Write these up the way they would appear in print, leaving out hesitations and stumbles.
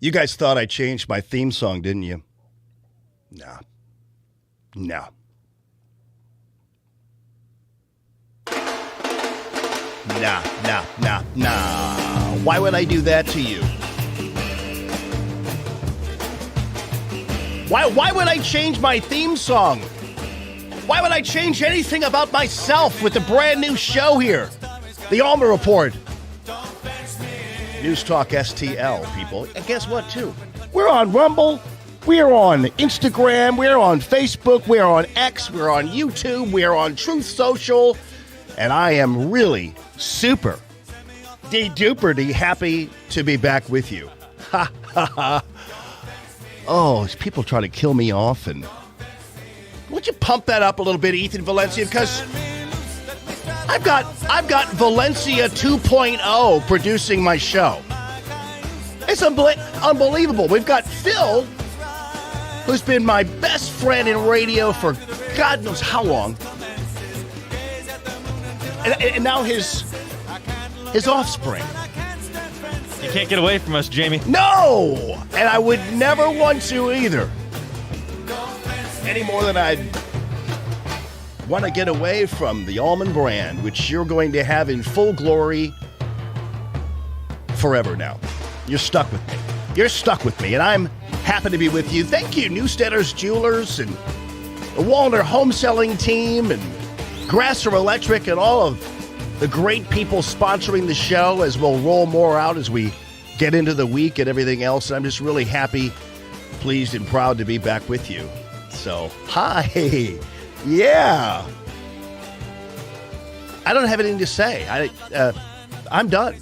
You guys thought I changed my theme song, didn't you? No. No. Nah. Why would I do that to you? Why would I change my theme song? Why would I change anything about myself with a brand new show here? The Allman Report. NewsTalkSTL, people. And guess what, too? We're on Rumble. We're on Instagram. We're on Facebook. We're on X. We're on YouTube. We're on Truth Social. And I am really super de-duper happy to be back with you. Ha, ha, ha. Oh, people trying to kill me off. And would you pump that up a little bit, Ethan Valencia? Because I've got Valencia 2.0 producing my show. It's unbelievable. We've got Phil, who's been my best friend in radio for God knows how long. And now his offspring. You can't get away from us, Jamie. No! And I would never want to either. Any more than I'd want to get away from the Allman brand, which you're going to have in full glory forever now. You're stuck with me. You're stuck with me, and I'm happy to be with you. Thank you, Newstedder's Jewelers and the Wallner Home Selling Team and Grasser Electric and all of the great people sponsoring the show as we'll roll more out as we get into the week and everything else. And I'm just really happy, pleased, and proud to be back with you. So, hi. Yeah. I don't have anything to say. I'm done.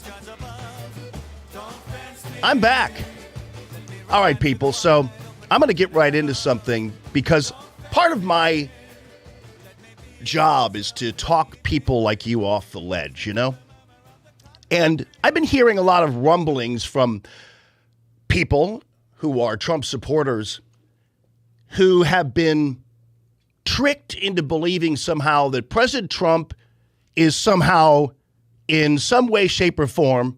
I'm back. All right, people. So I'm going to get right into something because part of my job is to talk people like you off the ledge, you know? And I've been hearing a lot of rumblings from people who are Trump supporters who have been tricked into believing somehow that President Trump is somehow, in some way, shape, or form,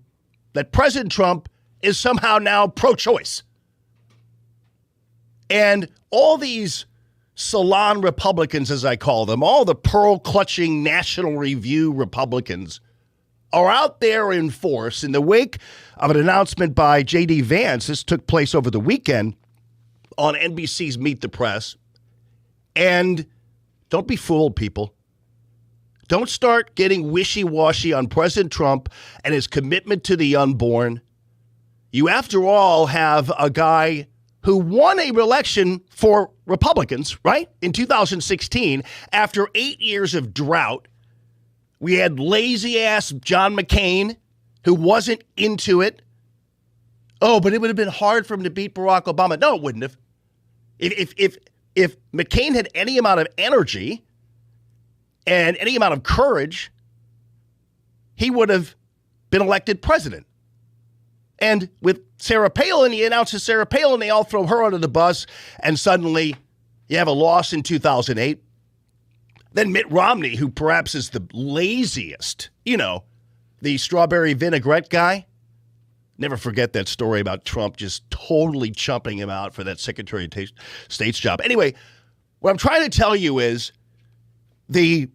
that President Trump is somehow now pro-choice. And all these salon Republicans, as I call them, all the pearl-clutching National Review Republicans are out there in force in the wake of an announcement by J.D. Vance. This took place over the weekend on NBC's Meet the Press. And don't be fooled, people. Don't start getting wishy-washy on President Trump and his commitment to the unborn. You, after all, have a guy who won a re-election for Republicans, right, in 2016 after 8 years of drought. We had lazy-ass John McCain who wasn't into it. Oh, but it would have been hard for him to beat Barack Obama. No, it wouldn't have. If McCain had any amount of energy and any amount of courage, he would have been elected president. And with Sarah Palin, he announces Sarah Palin, they all throw her under the bus, and suddenly you have a loss in 2008. Then Mitt Romney, who perhaps is the laziest, you know, the strawberry vinaigrette guy. Never forget that story about Trump just totally chumping him out for that Secretary of State's job. Anyway, what I'm trying to tell you is the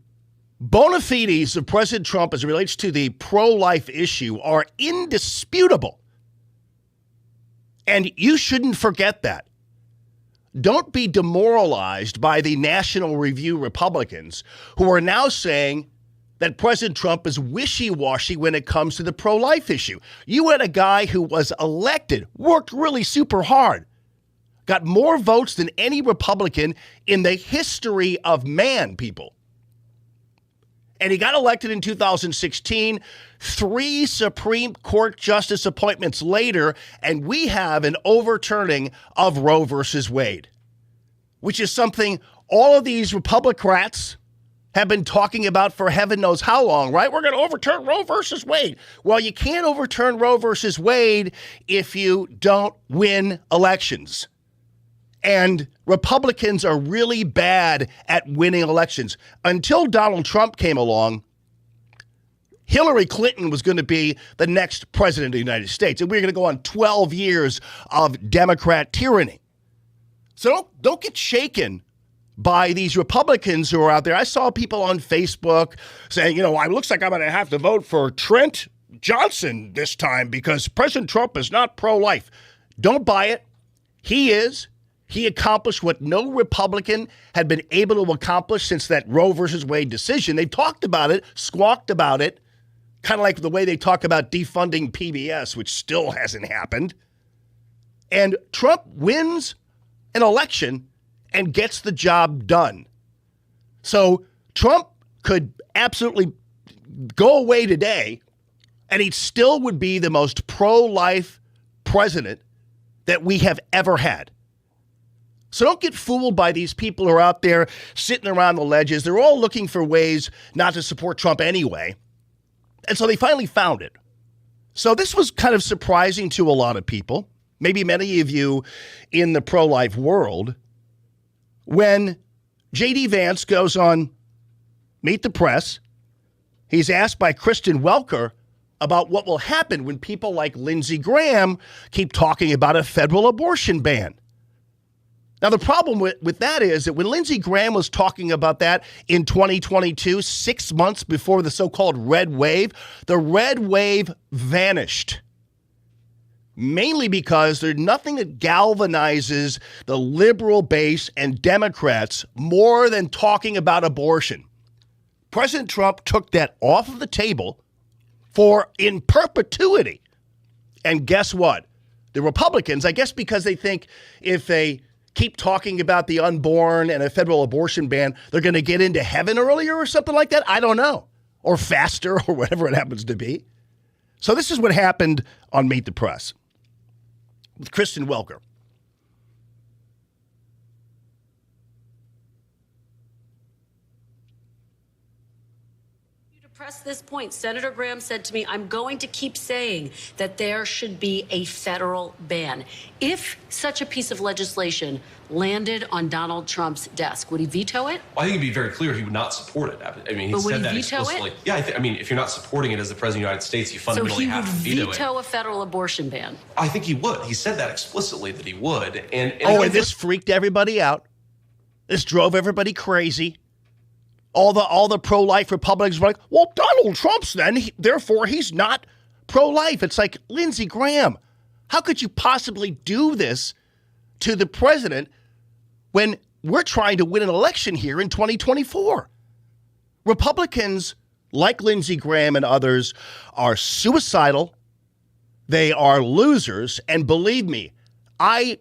bona fides of President Trump as it relates to the pro-life issue are indisputable. And you shouldn't forget that. Don't be demoralized by the National Review Republicans who are now saying that President Trump is wishy-washy when it comes to the pro-life issue. You had a guy who was elected, worked really super hard, got more votes than any Republican in the history of man, people. And he got elected in 2016, 3 Supreme Court justice appointments later, and we have an overturning of Roe versus Wade, which is something all of these Republicrats have been talking about for heaven knows how long, right? We're going to overturn Roe versus Wade. Well, you can't overturn Roe versus Wade if you don't win elections. And Republicans are really bad at winning elections. Until Donald Trump came along, Hillary Clinton was going to be the next president of the United States, and we're going to go on 12 years of Democrat tyranny. So don't get shaken by these Republicans who are out there. I saw people on Facebook saying, it looks like I'm going to have to vote for Trent Johnson this time because President Trump is not pro-life. Don't buy it. He is. He accomplished what no Republican had been able to accomplish since that Roe versus Wade decision. They talked about it, squawked about it, kind of like the way they talk about defunding PBS, which still hasn't happened. And Trump wins an election and gets the job done. So Trump could absolutely go away today, and he still would be the most pro-life president that we have ever had. So don't get fooled by these people who are out there sitting around the ledges. They're all looking for ways not to support Trump anyway. And so they finally found it. So this was kind of surprising to a lot of people, maybe many of you in the pro-life world, when J.D. Vance goes on Meet the Press. He's asked by Kristen Welker about what will happen when people like Lindsey Graham keep talking about a federal abortion ban. Now, the problem with that is that when Lindsey Graham was talking about that in 2022, 6 months before the so-called red wave, the red wave vanished. Mainly because there's nothing that galvanizes the liberal base and Democrats more than talking about abortion. President Trump took that off of the table in perpetuity. And guess what? The Republicans, I guess because they think if they keep talking about the unborn and a federal abortion ban, they're going to get into heaven earlier or something like that. I don't know. Or faster or whatever it happens to be. So this is what happened on Meet the Press with Kristen Welker. To press this point, Senator Graham said to me, I'm going to keep saying that there should be a federal ban. If such a piece of legislation landed on Donald Trump's desk, would he veto it? Well, I think it'd be very clear he would not support it. I mean, he said that explicitly. Yeah, I mean, if you're not supporting it as the President of the United States, you fundamentally have to veto it. So he would veto a federal abortion ban? I think he would. He said that explicitly that he would. And this freaked everybody out. This drove everybody crazy. All the pro-life Republicans were like, well, Donald Trump's then, therefore he's not pro-life. It's like, Lindsey Graham, how could you possibly do this to the president when we're trying to win an election here in 2024? Republicans, like Lindsey Graham and others, are suicidal. They are losers. And believe me, I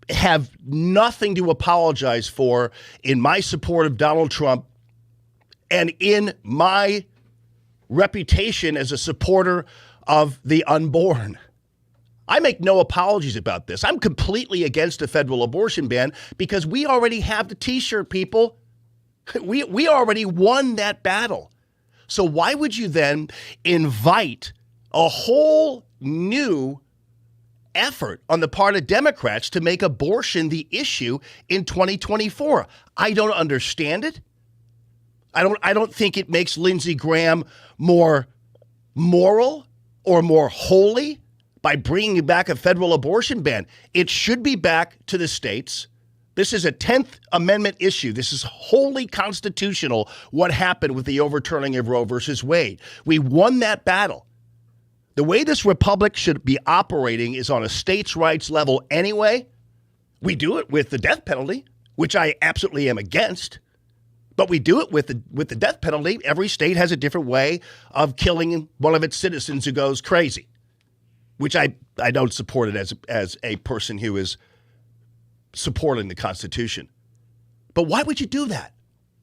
have nothing to apologize for in my support of Donald Trump and in my reputation as a supporter of the unborn. I make no apologies about this. I'm completely against a federal abortion ban because we already have the T-shirt, people. We already won that battle. So why would you then invite a whole new effort on the part of Democrats to make abortion the issue in 2024? I don't understand it. I don't think it makes Lindsey Graham more moral or more holy by bringing back a federal abortion ban. It should be back to the states. This is a 10th Amendment issue. This is wholly constitutional, what happened with the overturning of Roe versus Wade. We won that battle. The way this republic should be operating is on a states' rights level anyway. We do it with the death penalty, which I absolutely am against. But we do it with the death penalty. Every state has a different way of killing one of its citizens who goes crazy, which I don't support it as a person who is supporting the Constitution. But why would you do that?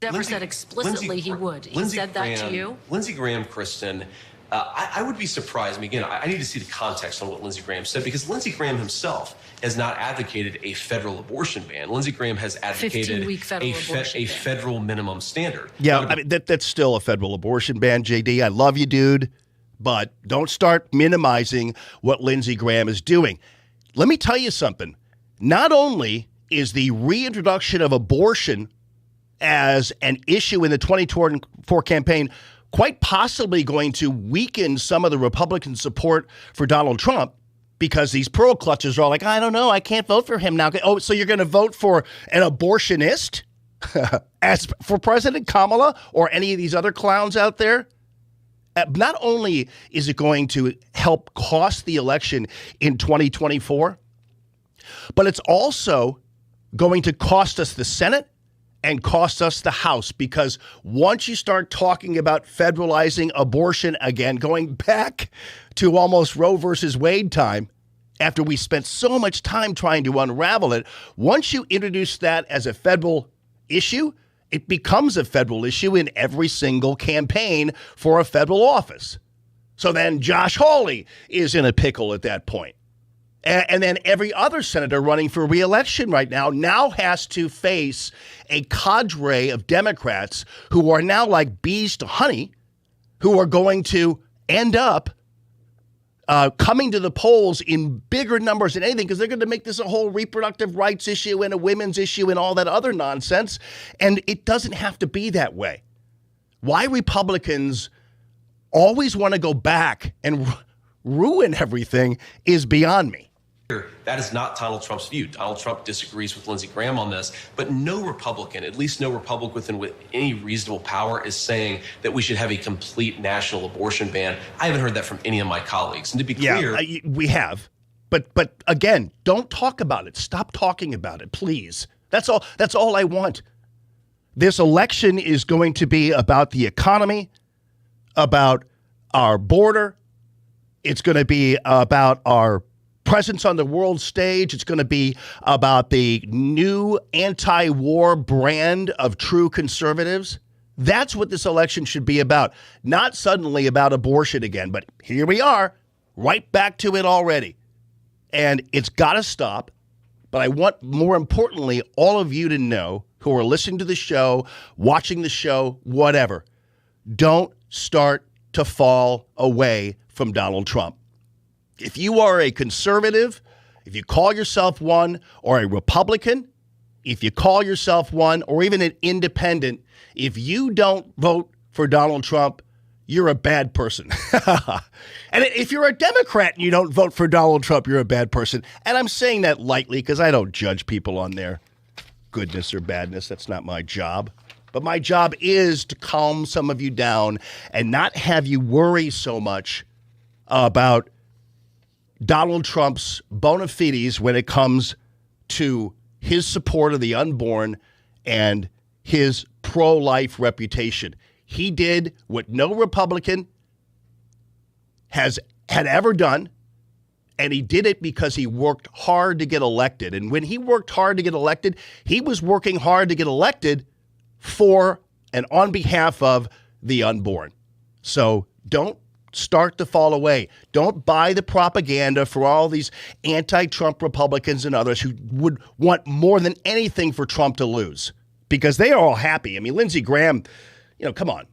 Never said explicitly he would. He said that to you? Lindsey Graham, Kristen, I would be surprised. I mean, again, I need to see the context on what Lindsey Graham said, because Lindsey Graham himself has not advocated a federal abortion ban. Lindsey Graham has advocated a federal minimum standard. Yeah, I mean, that's still a federal abortion ban, JD. I love you, dude, but don't start minimizing what Lindsey Graham is doing. Let me tell you something. Not only is the reintroduction of abortion as an issue in the 2024 campaign quite possibly going to weaken some of the Republican support for Donald Trump because these pearl clutches are all like, I don't know, I can't vote for him now. Oh, so you're going to vote for an abortionist as for President Kamala or any of these other clowns out there? Not only is it going to help cost the election in 2024, but it's also going to cost us the Senate and cost us the House, because once you start talking about federalizing abortion again, going back to almost Roe versus Wade time, after we spent so much time trying to unravel it, once you introduce that as a federal issue, it becomes a federal issue in every single campaign for a federal office. So then Josh Hawley is in a pickle at that point. And then every other senator running for re-election right now has to face a cadre of Democrats who are now like bees to honey, who are going to end up coming to the polls in bigger numbers than anything, because they're going to make this a whole reproductive rights issue and a women's issue and all that other nonsense. And it doesn't have to be that way. Why Republicans always want to go back and ruin everything is beyond me. That is not Donald Trump's view. Donald Trump disagrees with Lindsey Graham on this, but no Republican, at least no Republican with any reasonable power, is saying that we should have a complete national abortion ban. I haven't heard that from any of my colleagues. And to be clear, we have, but again, don't talk about it. Stop talking about it, please. That's all I want. This election is going to be about the economy, about our border. It's going to be about our presence on the world stage. It's going to be about the new anti-war brand of true conservatives. That's what this election should be about. Not suddenly about abortion again, but here we are, right back to it already. And it's got to stop. But I want, more importantly, all of you to know who are listening to the show, watching the show, whatever, don't start to fall away from Donald Trump. If you are a conservative, if you call yourself one, or a Republican, if you call yourself one, or even an independent, if you don't vote for Donald Trump, you're a bad person. And if you're a Democrat and you don't vote for Donald Trump, you're a bad person. And I'm saying that lightly because I don't judge people on their goodness or badness. That's not my job. But my job is to calm some of you down and not have you worry so much about Donald Trump's bona fides when it comes to his support of the unborn and his pro-life reputation. He did what no Republican had ever done, and he did it because he worked hard to get elected. And when he worked hard to get elected, he was working hard to get elected for and on behalf of the unborn. So don't start to fall away. Don't buy the propaganda for all these anti-Trump Republicans and others who would want more than anything for Trump to lose, because they are all happy. I mean, Lindsey Graham, come on.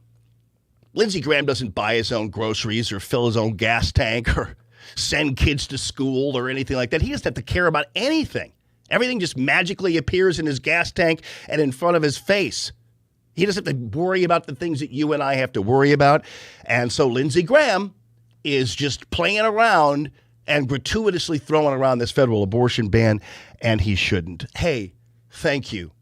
Lindsey Graham doesn't buy his own groceries or fill his own gas tank or send kids to school or anything like that. He doesn't have to care about anything. Everything just magically appears in his gas tank and in front of his face. He doesn't have to worry about the things that you and I have to worry about. And so Lindsey Graham is just playing around and gratuitously throwing around this federal abortion ban, and he shouldn't. Hey, thank you,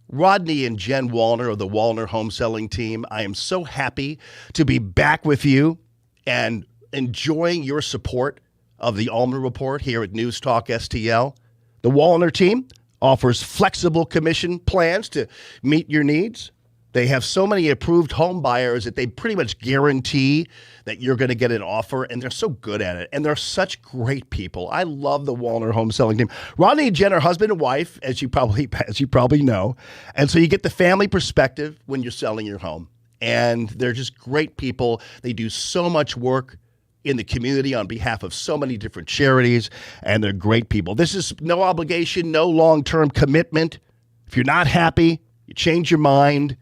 Rodney and Jen Wallner of the Wallner Home Selling Team. I am so happy to be back with you and enjoying your support of the Allman Report here at NewsTalkSTL. The Wallner team offers flexible commission plans to meet your needs. They have so many approved home buyers that they pretty much guarantee that you're going to get an offer, and they're so good at it. And they're such great people. I love the Wallner Home Selling Team. Rodney and Jen are husband and wife, as you probably know. And so you get the family perspective when you're selling your home. And they're just great people. They do so much work in the community on behalf of so many different charities, and they're great people. This is no obligation, no long-term commitment. If you're not happy, you change your mind,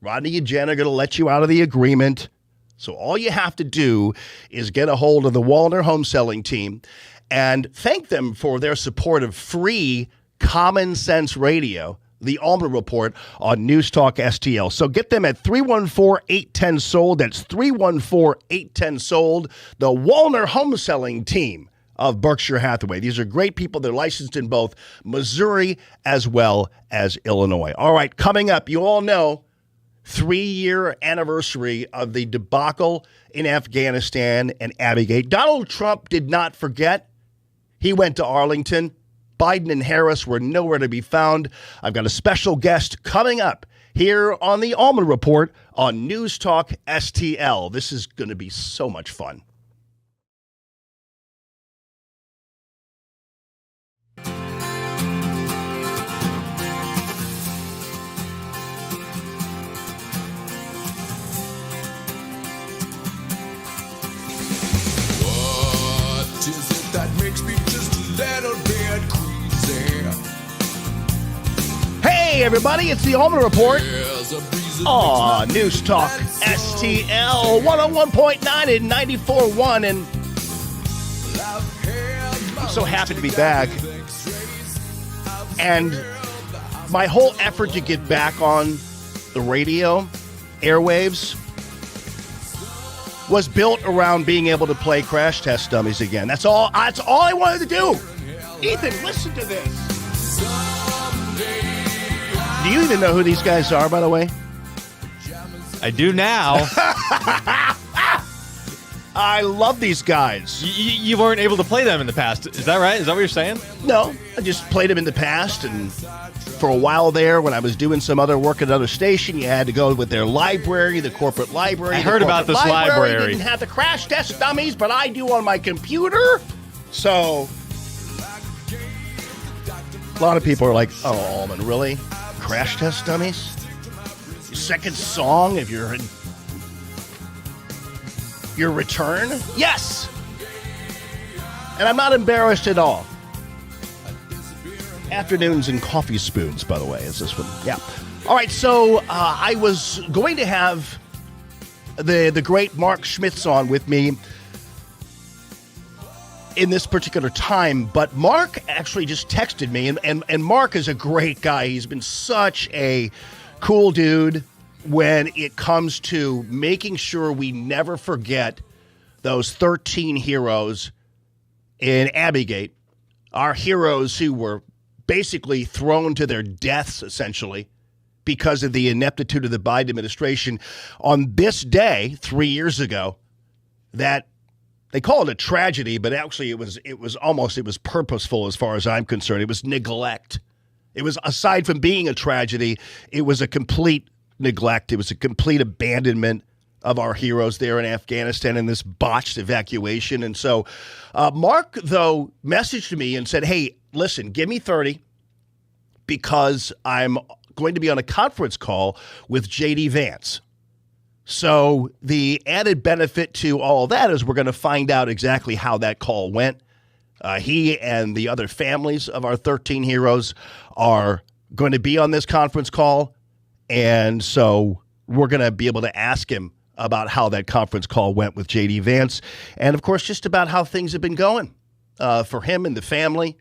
Rodney and Jen are going to let you out of the agreement. So all you have to do is get a hold of the Wallner Home Selling Team and thank them for their support of free Common Sense Radio. the Allman Report on News Talk STL. So get them at 314-810-SOLD. That's 314-810-SOLD. The Wallner Home Selling Team of Berkshire Hathaway. These are great people. They're licensed in both Missouri as well as Illinois. All right, coming up, you all know, 3-year anniversary of the debacle in Afghanistan and Abbeygate. Donald Trump did not forget. He went to Arlington. Biden and Harris were nowhere to be found. I've got a special guest coming up here on the Allman Report on News Talk STL. This is going to be so much fun. What is it that makes me just a little bit crazy? Hey, everybody, it's the Allman Report on News Talk STL 101.9 and 94.1. And I'm so happy to be back. And my whole effort to get back on the radio airwaves was built around being able to play Crash Test Dummies again. That's all I wanted to do. Ethan, listen to this. Do you even know who these guys are, by the way? I do now. I love these guys. You weren't able to play them in the past. Is that right? Is that what you're saying? No, I just played them in the past, and for a while there, when I was doing some other work at another station, you had to go with their library, the corporate library. I heard about this library. Didn't have the Crash Test Dummies, but I do on my computer. So a lot of people are like, "Oh, Allman, really? Crash Test Dummies? Your second song of your return?" Yes. And I'm not embarrassed at all. Afternoons and coffee spoons, by the way, is this one? Yeah. All right, so I was going to have the great Mark Schmitz on with me in this particular time, but Mark actually just texted me, and Mark is a great guy. He's been such a cool dude when it comes to making sure we never forget those 13 heroes in Abbeygate, our heroes who were basically thrown to their deaths, essentially, because of the ineptitude of the Biden administration on this day 3 years ago. That they call it a tragedy, but actually it was purposeful as far as I'm concerned. It was neglect. It was, aside from being a tragedy, it was a complete neglect. It was a complete abandonment of our heroes there in Afghanistan in this botched evacuation. And so Mark, though, messaged me and said, "Hey, listen, give me 30 because I'm going to be on a conference call with J.D. Vance." So the added benefit to all that is we're going to find out exactly how that call went. He and the other families of our 13 heroes are going to be on this conference call. And so we're going to be able to ask him about how that conference call went with J.D. Vance. And, of course, just about how things have been going for him and the family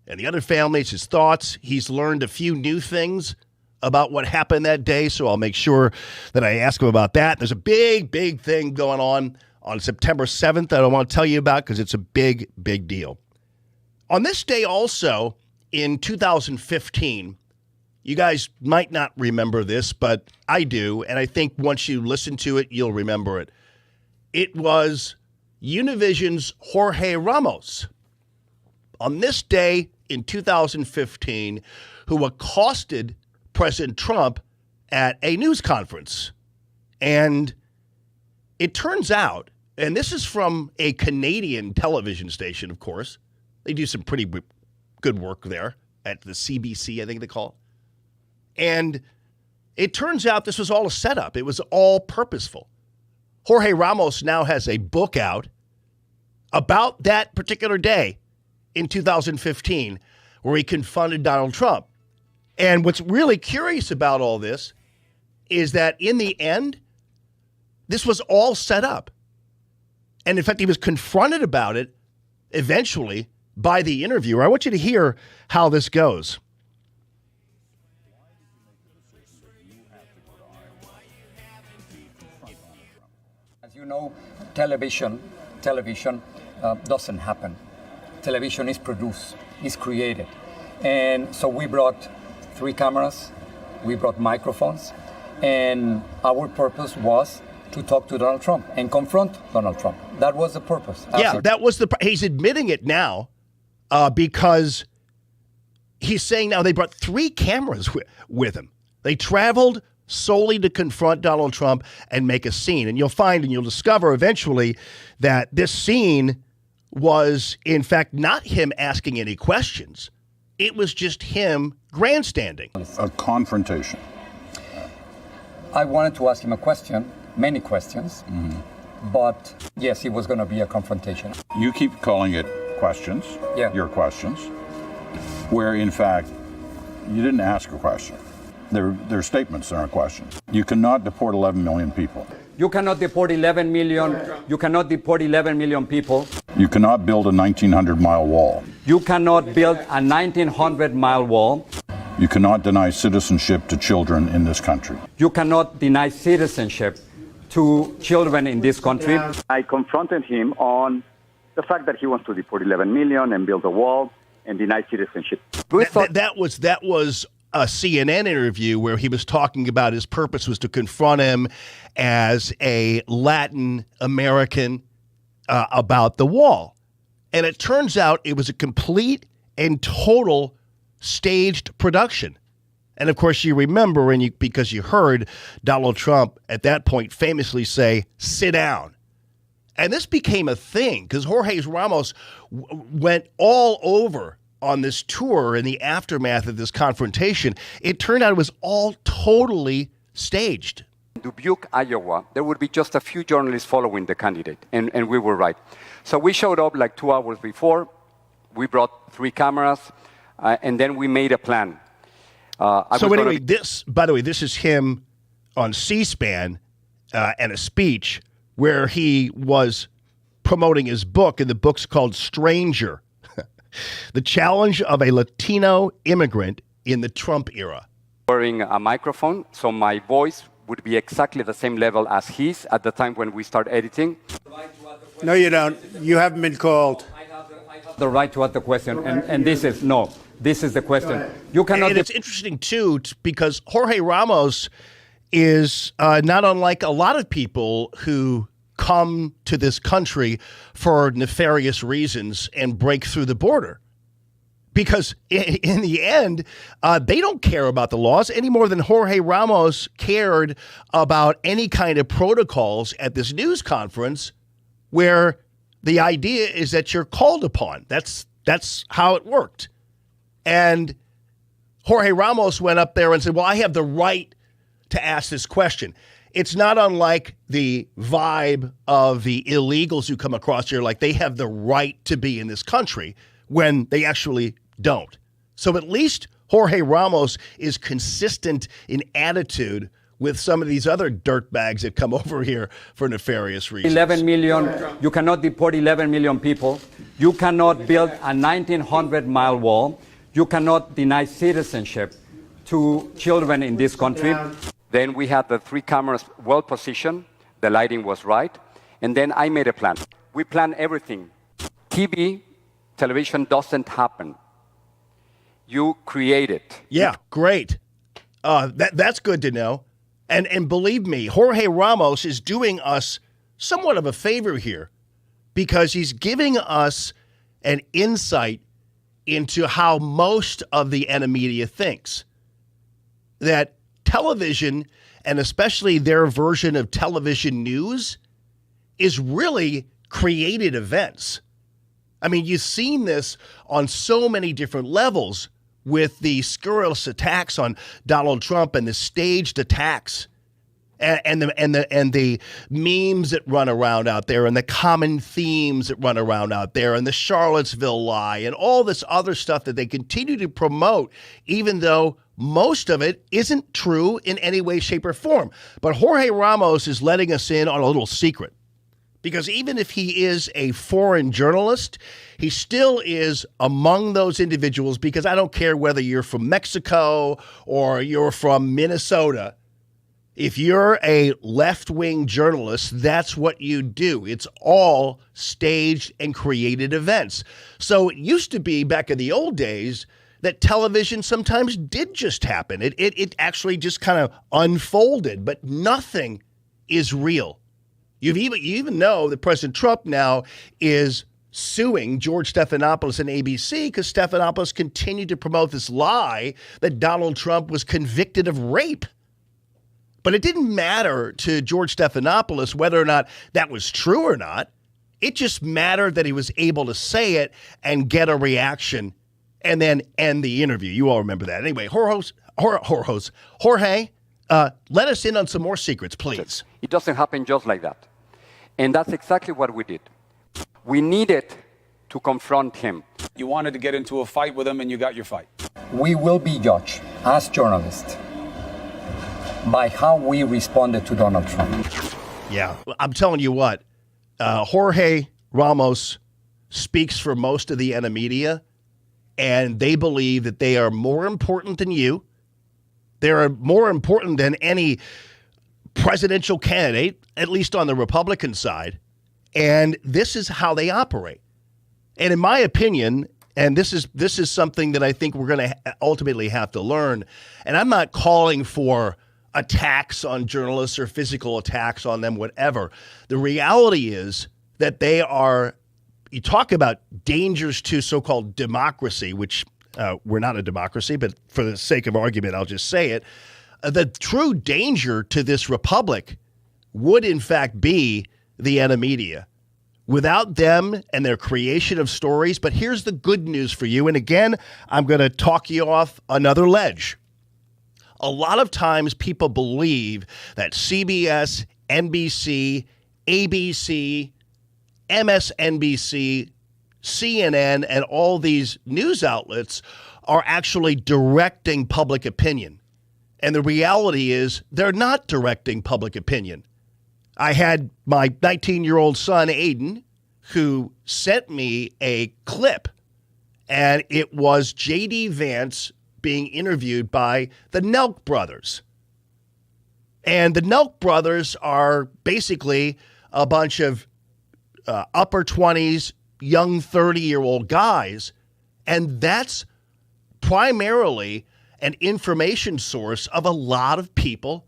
and the other families, his thoughts. He's learned a few new things about what happened that day, so I'll make sure that I ask him about that. There's a big, big thing going on September 7th that I want to tell you about because it's a big, big deal. On this day also, in 2015, you guys might not remember this, but I do, and I think once you listen to it, you'll remember it. It was Univision's Jorge Ramos on this day in 2015 who accosted President Trump at a news conference. And it turns out, and this is from a Canadian television station, of course. They do some pretty good work there at the CBC, I think they call it. And it turns out this was all a setup. It was all purposeful. Jorge Ramos now has a book out about that particular day in 2015 where he confronted Donald Trump. And what's really curious about all this is that in the end, this was all set up. And in fact, he was confronted about it eventually by the interviewer. I want you to hear how this goes. As you know, television doesn't happen. Television is produced, is created. And so we brought 3 cameras, we brought microphones, and our purpose was to talk to Donald Trump and confront Donald Trump. That was the purpose. Yeah, that was he's admitting it now because he's saying now they brought 3 cameras with him. They traveled solely to confront Donald Trump and make a scene. And you'll find and you'll discover eventually that this scene was, in fact, not him asking any questions. It was just him grandstanding. A confrontation. I wanted to ask him a question, many questions, but yes, it was going to be a confrontation. You keep calling it questions, your questions, where in fact you didn't ask a question. They're statements, they're not questions. You cannot deport 11 million people. You cannot deport 11 million. You cannot deport 11 million people. You cannot build a 1,900-mile wall. You cannot build a 1,900-mile wall. You cannot deny citizenship to children in this country. You cannot deny citizenship to children in this country. I confronted him on the fact that he wants to deport 11 million and build a wall and deny citizenship. That was a CNN interview where he was talking about his purpose was to confront him as a Latin American about the wall. And it turns out it was a complete and total staged production. And of course, you remember, because you heard Donald Trump at that point famously say, "Sit down." And this became a thing because Jorge Ramos went all over on this tour in the aftermath of this confrontation. It turned out it was all totally staged. Dubuque, Iowa, there would be just a few journalists following the candidate, and we were right. So we showed up like 2 hours before. We brought 3 cameras, and then we made a plan. So anyway, this is him on C-SPAN and a speech where he was promoting his book, and the book's called Stranger: The Challenge of a Latino Immigrant in the Trump Era. Wearing a microphone, so my voice would be exactly the same level as his at the time when we start editing. No, you don't. You haven't been called. I have the right to ask the question, and this is the question. You cannot. And it's interesting too because Jorge Ramos is not unlike a lot of people who come to this country for nefarious reasons and break through the border. Because in the end, they don't care about the laws any more than Jorge Ramos cared about any kind of protocols at this news conference where the idea is that you're called upon. That's how it worked. And Jorge Ramos went up there and said, well, I have the right to ask this question. It's not unlike the vibe of the illegals who come across here, like they have the right to be in this country when they actually don't. So at least Jorge Ramos is consistent in attitude with some of these other dirtbags that come over here for nefarious reasons. 11 million, you cannot deport 11 million people. You cannot build a 1,900-mile wall. You cannot deny citizenship to children in this country. Then we had the 3 cameras well positioned. The lighting was right. And then I made a plan. We planned everything. Television doesn't happen. You create it. Yeah, great. That's good to know. And believe me, Jorge Ramos is doing us somewhat of a favor here because he's giving us an insight into how most of the media thinks. That television, and especially their version of television news, is really created events. I mean, you've seen this on so many different levels with the scurrilous attacks on Donald Trump and the staged attacks and the memes that run around out there and the common themes that run around out there and the Charlottesville lie and all this other stuff that they continue to promote, even though most of it isn't true in any way, shape, or form. But Jorge Ramos is letting us in on a little secret. Because even if he is a foreign journalist, he still is among those individuals, because I don't care whether you're from Mexico or you're from Minnesota, If you're a left-wing journalist, that's what you do. It's all staged and created events. So it used to be back in the old days that television sometimes did just happen. It actually just kind of unfolded, but nothing is real. You even know that President Trump now is suing George Stephanopoulos and ABC because Stephanopoulos continued to promote this lie that Donald Trump was convicted of rape. But it didn't matter to George Stephanopoulos whether or not that was true or not. It just mattered that he was able to say it and get a reaction and then end the interview. You all remember that. Anyway, Jorge, let us in on some more secrets, please. It doesn't happen just like that. And that's exactly what we did. We needed to confront him. You wanted to get into a fight with him, and you got your fight. We will be judged as journalists by how we responded to Donald Trump. Yeah, I'm telling you what, Jorge Ramos speaks for most of the media, and they believe that they are more important than you. They're more important than any presidential candidate, at least on the Republican side. And this is how they operate. And in my opinion, and this is something that I think we're going to ultimately have to learn, and I'm not calling for attacks on journalists or physical attacks on them, whatever. The reality is that they are, you talk about dangers to so-called democracy, which we're not a democracy, but for the sake of argument, I'll just say it. The true danger to this republic would, in fact, be the media. Without them and their creation of stories. But here's the good news for you. And again, I'm going to talk you off another ledge. A lot of times people believe that CBS, NBC, ABC, MSNBC, CNN, and all these news outlets are actually directing public opinion. And the reality is they're not directing public opinion. I had my 19-year-old son, Aiden, who sent me a clip, and it was J.D. Vance being interviewed by the Nelk brothers. And the Nelk brothers are basically a bunch of upper 20s, young 30-year-old guys, and that's primarily an information source of a lot of people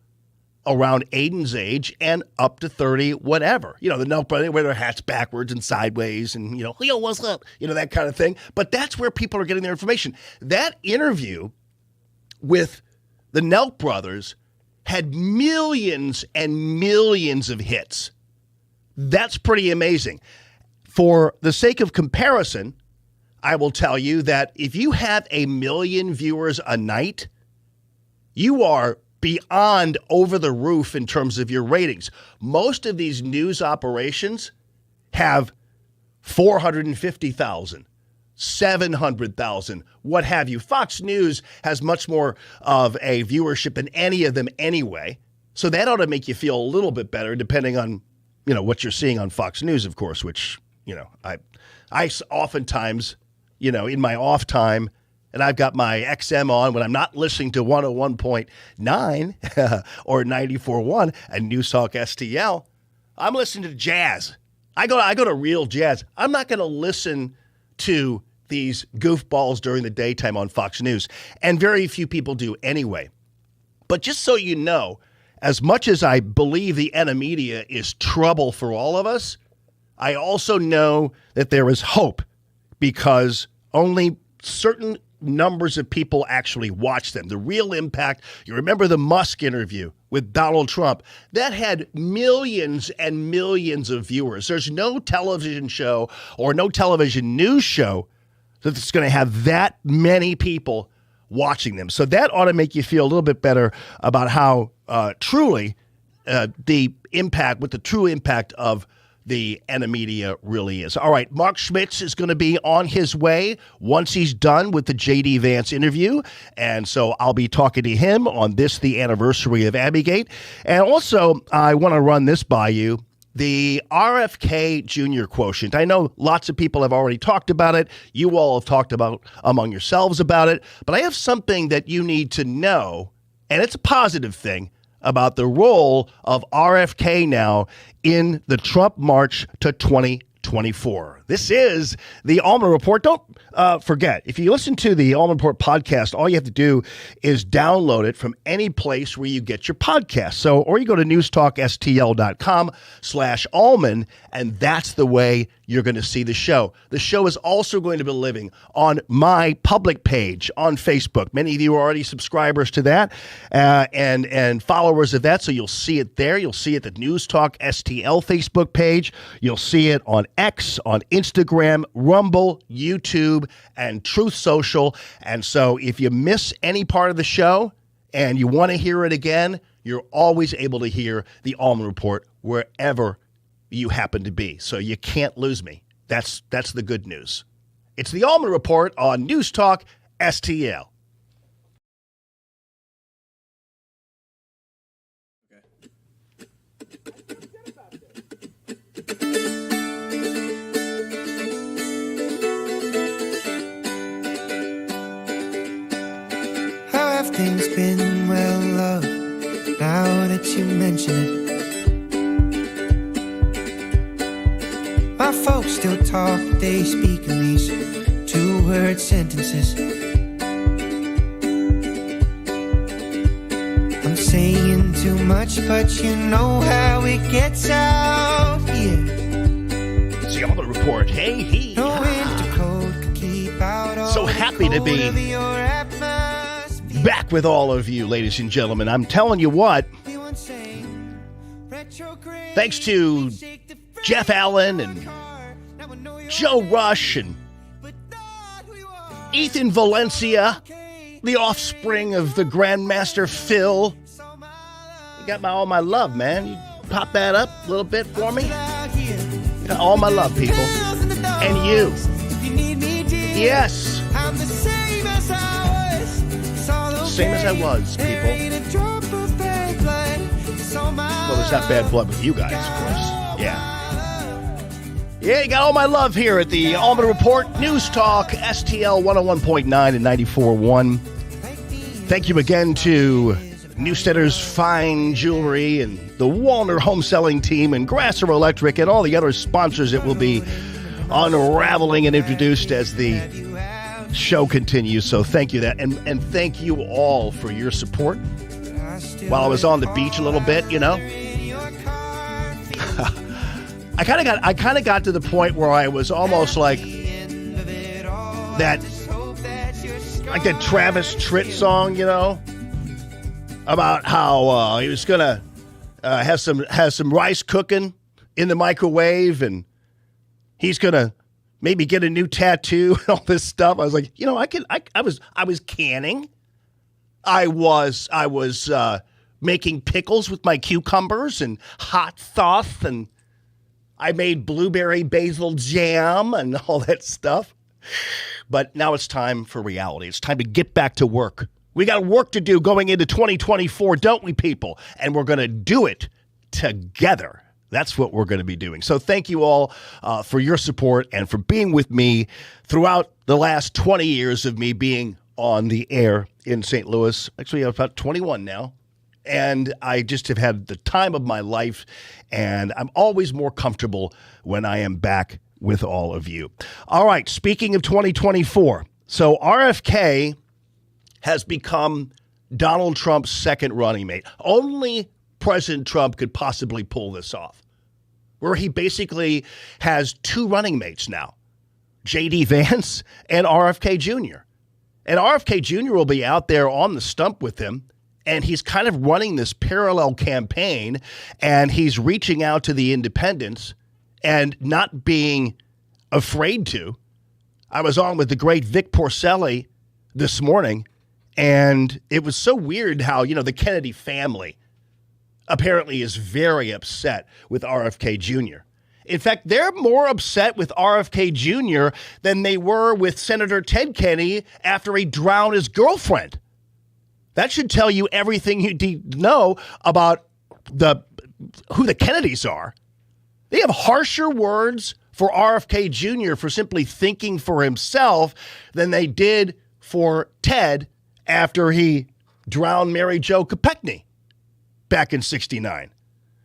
around Aiden's age and up to 30, whatever. You know, the Nelk brothers wear their hats backwards and sideways and, Leo, what's up? That kind of thing. But that's where people are getting their information. That interview with the Nelk brothers had millions and millions of hits. That's pretty amazing. For the sake of comparison, I will tell you that if you have 1 million viewers a night, you are beyond over the roof in terms of your ratings. Most of these news operations have 450,000, 700,000, what have you. Fox News has much more of a viewership than any of them anyway. So that ought to make you feel a little bit better depending on, what you're seeing on Fox News, of course, which, I oftentimes, in my off time, and I've got my XM on when I'm not listening to 101.9 or 94.1 and NewsTalkSTL. I'm listening to jazz. I go to real jazz. I'm not going to listen to these goofballs during the daytime on Fox News, and very few people do anyway. But just so you know, as much as I believe the media is trouble for all of us, I also know that there is hope because only certain numbers of people actually watch them. The real impact, you remember the Musk interview with Donald Trump, that had millions and millions of viewers. There's no television show or no television news show that's going to have that many people watching them. So that ought to make you feel a little bit better about how truly the impact, what the true impact of the media really is. All right, Mark Schmitz is going to be on his way once he's done with the J.D. Vance interview. And so I'll be talking to him on this, the anniversary of Abbygate. And also, I want to run this by you. The RFK Jr. quotient. I know lots of people have already talked about it. You all have talked about among yourselves about it. But I have something that you need to know, and it's a positive thing, about the role of RFK now in the Trump march to 2024. This is the Allman Report. Don't forget, if you listen to the Allman Report podcast, all you have to do is download it from any place where you get your podcast. So, or you go to newstalkstl.com/Allman, and that's the way you're going to see the show. The show is also going to be living on my public page on Facebook. Many of you are already subscribers to that and followers of that, so you'll see it there. You'll see it at the NewsTalkSTL Facebook page. You'll see it on X, on Instagram, Rumble, YouTube, and Truth Social. And so if you miss any part of the show and you want to hear it again, you're always able to hear the Allman Report wherever you happen to be. So you can't lose me. That's the good news. It's the Allman Report on News Talk STL. How have things been? Well, love, now that you mention it. My folks still talk, they speak in these two-word sentences. I'm saying too much, but you know how it gets out here. It's the Allman Report. Hey, he. No winter cold could keep out all so happy to be back with all of you, ladies and gentlemen. I'm telling you what, thanks to Jeff Allen and Joe Rush and Ethan Valencia, the offspring of the Grandmaster Phil. You got all my love, man. You pop that up a little bit for me. You got all my love, people. And you. Yes. Same as I was, people. Well, there's not bad blood with you guys, of course. Yeah. Yeah, you got all my love here at the Allman Report, News Talk, STL 101.9 and 94.1. Thank you again to Newstetter's Fine Jewelry and the Walner Home Selling Team and Grasser Electric and all the other sponsors that will be unraveling and introduced as the show continues. So thank you that, and thank you all for your support. While I was on the beach a little bit, you know, I kind of got to the point where I was almost like that Travis Tritt song, you know, about how he was gonna have some rice cooking in the microwave, and he's gonna maybe get a new tattoo and all this stuff. I was like, you know, I was canning. I was making pickles with my cucumbers and hot sauce, and I made blueberry basil jam and all that stuff. But now it's time for reality. It's time to get back to work. We got work to do going into 2024, don't we, people? And we're going to do it together. That's what we're going to be doing. So thank you all for your support and for being with me throughout the last 20 years of me being on the air in St. Louis. Actually, I'm about 21 now. And I just have had the time of my life, and I'm always more comfortable when I am back with all of you. All right, speaking of 2024, so RFK has become Donald Trump's second running mate. Only President Trump could possibly pull this off, where he basically has two running mates now, J.D. Vance and RFK Jr. And RFK Jr. will be out there on the stump with him, and he's kind of running this parallel campaign, and he's reaching out to the independents and not being afraid to. I was on with the great Vic Porcelli this morning, and it was so weird how, you know, the Kennedy family apparently is very upset with RFK Jr. In fact, they're more upset with RFK Jr. than they were with Senator Ted Kennedy after he drowned his girlfriend. That should tell you everything you need to know about who the Kennedys are. They have harsher words for RFK Jr. for simply thinking for himself than they did for Ted after he drowned Mary Jo Kopechne. back in '69.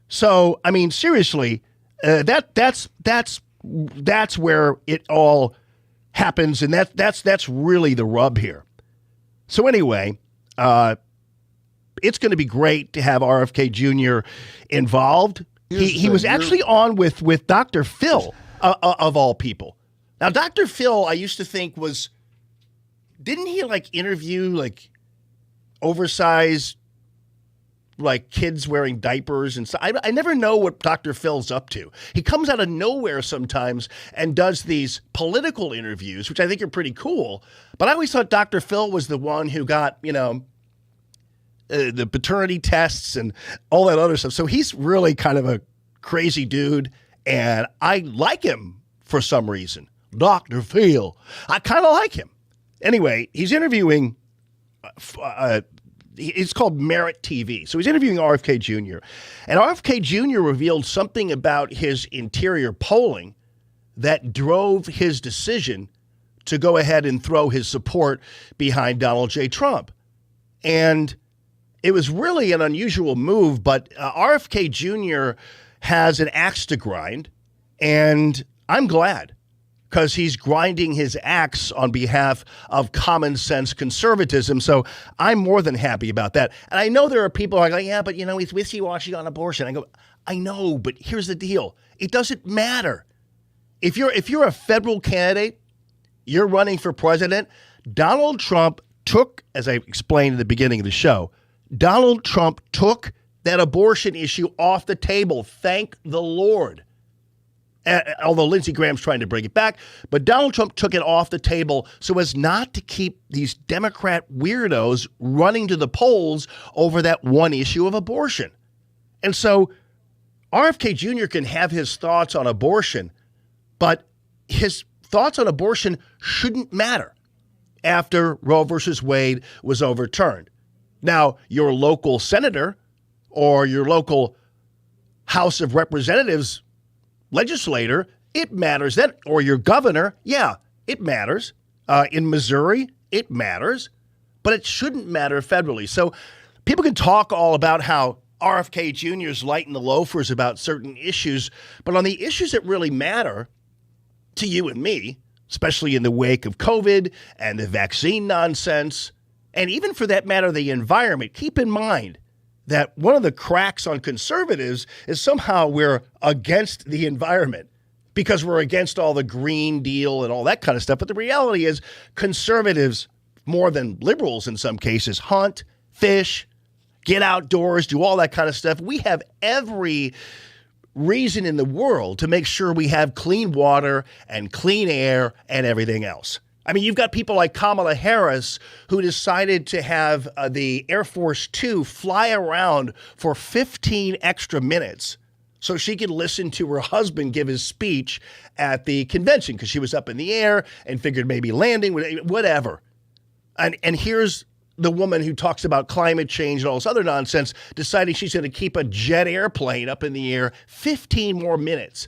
So, I mean, seriously, that's where it all happens, and that's really the rub here. So anyway, it's going to be great to have RFK Jr. involved. He was actually on with Dr. Phil, of all people. Now, Dr. Phil, I used to think didn't he interview oversized kids wearing diapers and stuff? I never know what Dr. Phil's up to. He comes out of nowhere sometimes and does these political interviews, which I think are pretty cool. But I always thought Dr. Phil was the one who got, the paternity tests and all that other stuff. So he's really kind of a crazy dude, and I like him for some reason. Dr. Phil. I kind of like him. Anyway, he's interviewing, it's called Merit TV. So he's interviewing RFK Jr. And RFK Jr. revealed something about his interior polling that drove his decision to go ahead and throw his support behind Donald J. Trump. And it was really an unusual move, but RFK Jr. has an axe to grind, and I'm glad, because he's grinding his axe on behalf of common sense conservatism. So I'm more than happy about that. And I know there are people who are like, yeah, but he's wishy-washy on abortion. I go, I know, but here's the deal. It doesn't matter. If you're a federal candidate, you're running for president, Donald Trump took, as I explained at the beginning of the show, Donald Trump took that abortion issue off the table. Thank the Lord. Although Lindsey Graham's trying to bring it back, but Donald Trump took it off the table so as not to keep these Democrat weirdos running to the polls over that one issue of abortion. And so RFK Jr. can have his thoughts on abortion, but his thoughts on abortion shouldn't matter after Roe versus Wade was overturned. Now, your local senator or your local House of Representatives legislator, it matters then, or your governor, yeah, it matters. In Missouri, it matters, but it shouldn't matter federally. So people can talk all about how RFK Jr. is lighting the loafers about certain issues, but on the issues that really matter to you and me, especially in the wake of COVID and the vaccine nonsense, and even for that matter, the environment, keep in mind that one of the cracks on conservatives is somehow we're against the environment because we're against all the Green Deal and all that kind of stuff. But the reality is conservatives, more than liberals in some cases, hunt, fish, get outdoors, do all that kind of stuff. We have every reason in the world to make sure we have clean water and clean air and everything else. I mean, you've got people like Kamala Harris who decided to have the Air Force Two fly around for 15 extra minutes so she could listen to her husband give his speech at the convention because she was up in the air and figured maybe landing, whatever. And here's the woman who talks about climate change and all this other nonsense deciding she's going to keep a jet airplane up in the air 15 more minutes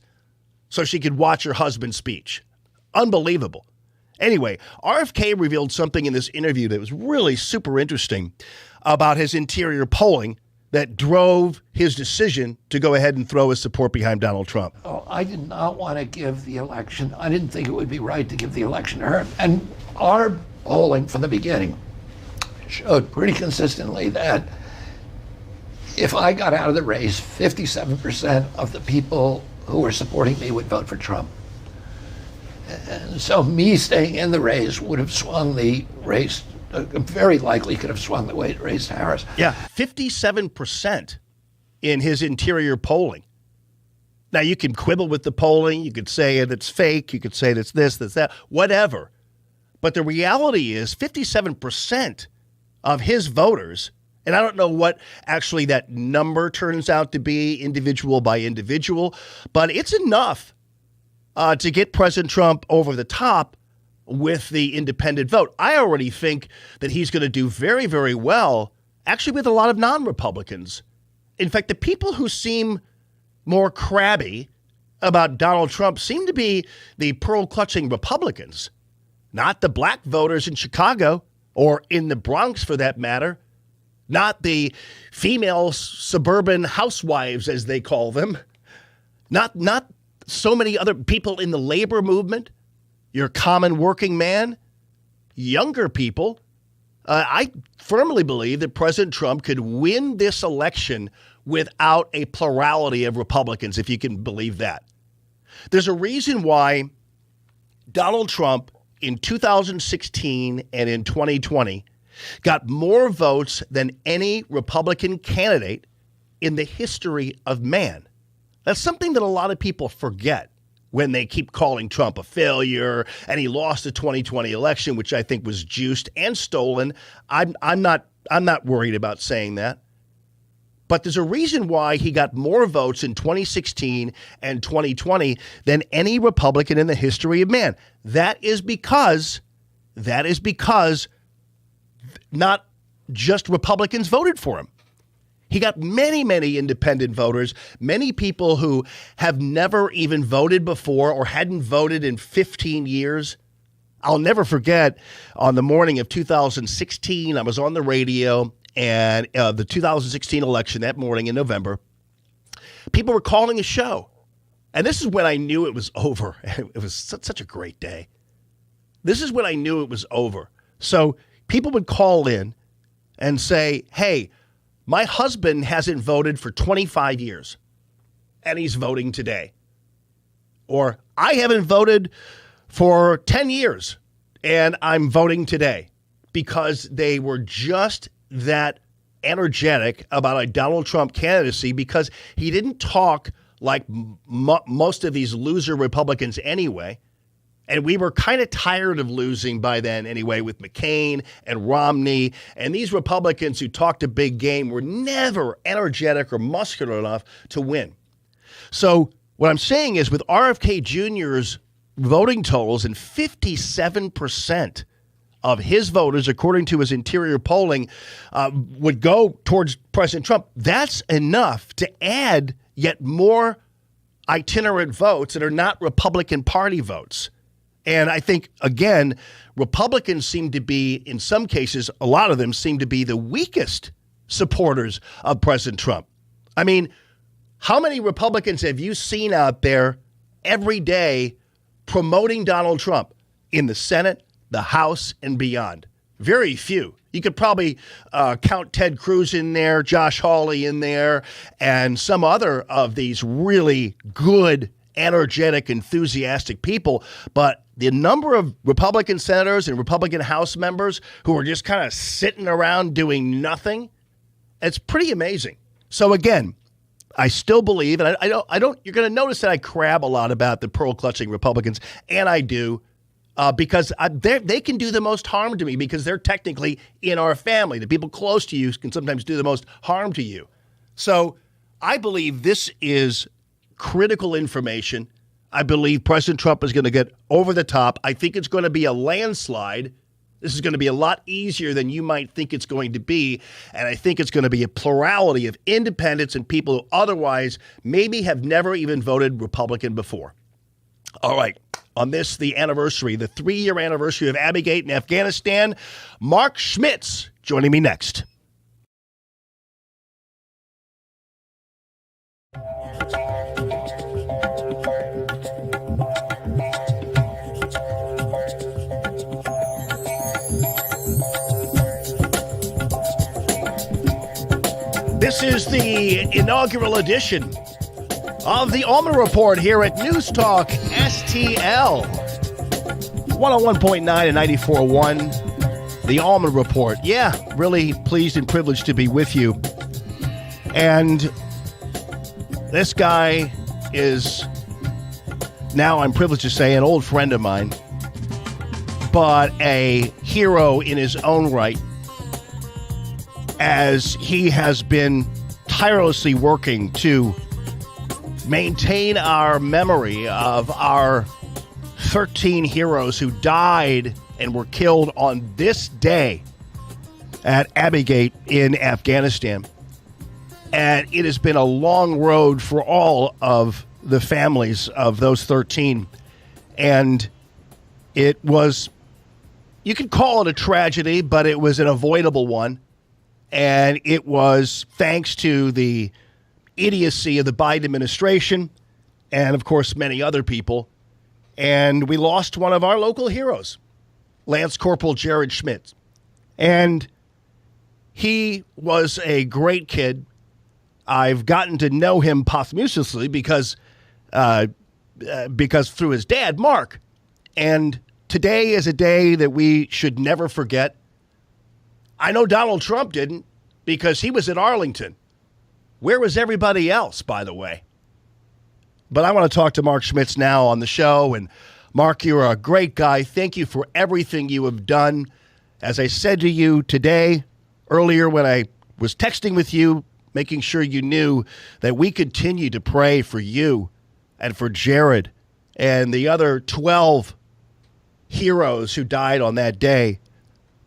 so she could watch her husband's speech. Unbelievable. Anyway, RFK revealed something in this interview that was really super interesting about his interior polling that drove his decision to go ahead and throw his support behind Donald Trump. Oh, I did not want to give the election. I didn't think it would be right to give the election to her. And our polling from the beginning showed pretty consistently that if I got out of the race, 57% of the people who were supporting me would vote for Trump. And so me staying in the race would have swung the race, very likely could have swung the race to Harris. Yeah, 57% in his interior polling. Now, you can quibble with the polling. You could say it's fake. You could say that's this, that's that, whatever. But the reality is 57% of his voters, and I don't know what actually that number turns out to be individual by individual, but it's enough to get President Trump over the top with the independent vote. I already think that he's going to do very, very well, actually with a lot of non-Republicans. In fact, the people who seem more crabby about Donald Trump seem to be the pearl-clutching Republicans, not the black voters in Chicago or in the Bronx for that matter. not the female suburban housewives, as they call them, not so many other people in the labor movement, your common working man, younger people. I firmly believe that President Trump could win this election without a plurality of Republicans, if you can believe that. There's a reason why Donald Trump in 2016 and in 2020 got more votes than any Republican candidate in the history of man. That's something that a lot of people forget when they keep calling Trump a failure, and he lost the 2020 election, which I think was juiced and stolen. I'm not worried about saying that. But there's a reason why he got more votes in 2016 and 2020 than any Republican in the history of man. That is because not just Republicans voted for him. He got many, many independent voters, many people who have never even voted before or hadn't voted in 15 years. I'll never forget on the morning of 2016, I was on the radio, and the 2016 election that morning in November, people were calling a show. And this is when I knew it was over. It was such a great day. This is when I knew it was over. So people would call in and say, hey, my husband hasn't voted for 25 years, and he's voting today. Or I haven't voted for 10 years, and I'm voting today, because they were just that energetic about a Donald Trump candidacy, because he didn't talk like most of these loser Republicans anyway. And we were kind of tired of losing by then anyway with McCain and Romney. And these Republicans who talked a big game were never energetic or muscular enough to win. So what I'm saying is with RFK Jr.'s voting totals, and 57% of his voters, according to his interior polling, would go towards President Trump, that's enough to add yet more itinerant votes that are not Republican Party votes. And I think, again, Republicans seem to be, in some cases, a lot of them seem to be the weakest supporters of President Trump. I mean, how many Republicans have you seen out there every day promoting Donald Trump in the Senate, the House, and beyond? Very few. You could probably count Ted Cruz in there, Josh Hawley in there, and some other of these really good, energetic, enthusiastic people. But the number of Republican senators and Republican House members who are just kind of sitting around doing nothing, it's pretty amazing. So again, I still believe, and I don't. You're going to notice that I crab a lot about the pearl-clutching Republicans, and I do, because they can do the most harm to me, because they're technically in our family. The people close to you can sometimes do the most harm to you. So I believe this is critical information. I believe President Trump is going to get over the top. I think it's going to be a landslide. This is going to be a lot easier than you might think it's going to be. And I think it's going to be a plurality of independents and people who otherwise maybe have never even voted Republican before. All right. On this, the anniversary, the 3-year anniversary of Abbey in Afghanistan, Mark Schmitz joining me next. This is the inaugural edition of the Allman Report here at NewsTalkSTL. 101.9 and 94.1, the Allman Report. Yeah, really pleased and privileged to be with you. And this guy is, now I'm privileged to say, an old friend of mine, but a hero in his own right, as he has been tirelessly working to maintain our memory of our 13 heroes who died and were killed on this day at Abbey Gate in Afghanistan. And it has been a long road for all of the families of those 13. And it was, you could call it a tragedy, but it was an avoidable one. And it was thanks to the idiocy of the Biden administration and, of course, many other people. And we lost one of our local heroes, Lance Corporal Jared Schmidt. And he was a great kid. I've gotten to know him posthumously because through his dad, Mark. And today is a day that we should never forget. I know Donald Trump didn't because he was in Arlington. Where was everybody else, by the way? But I want to talk to Mark Schmitz now on the show. And Mark, you're a great guy. Thank you for everything you have done. As I said to you today, earlier when I was texting with you, making sure you knew that we continue to pray for you and for Jared and the other 12 heroes who died on that day.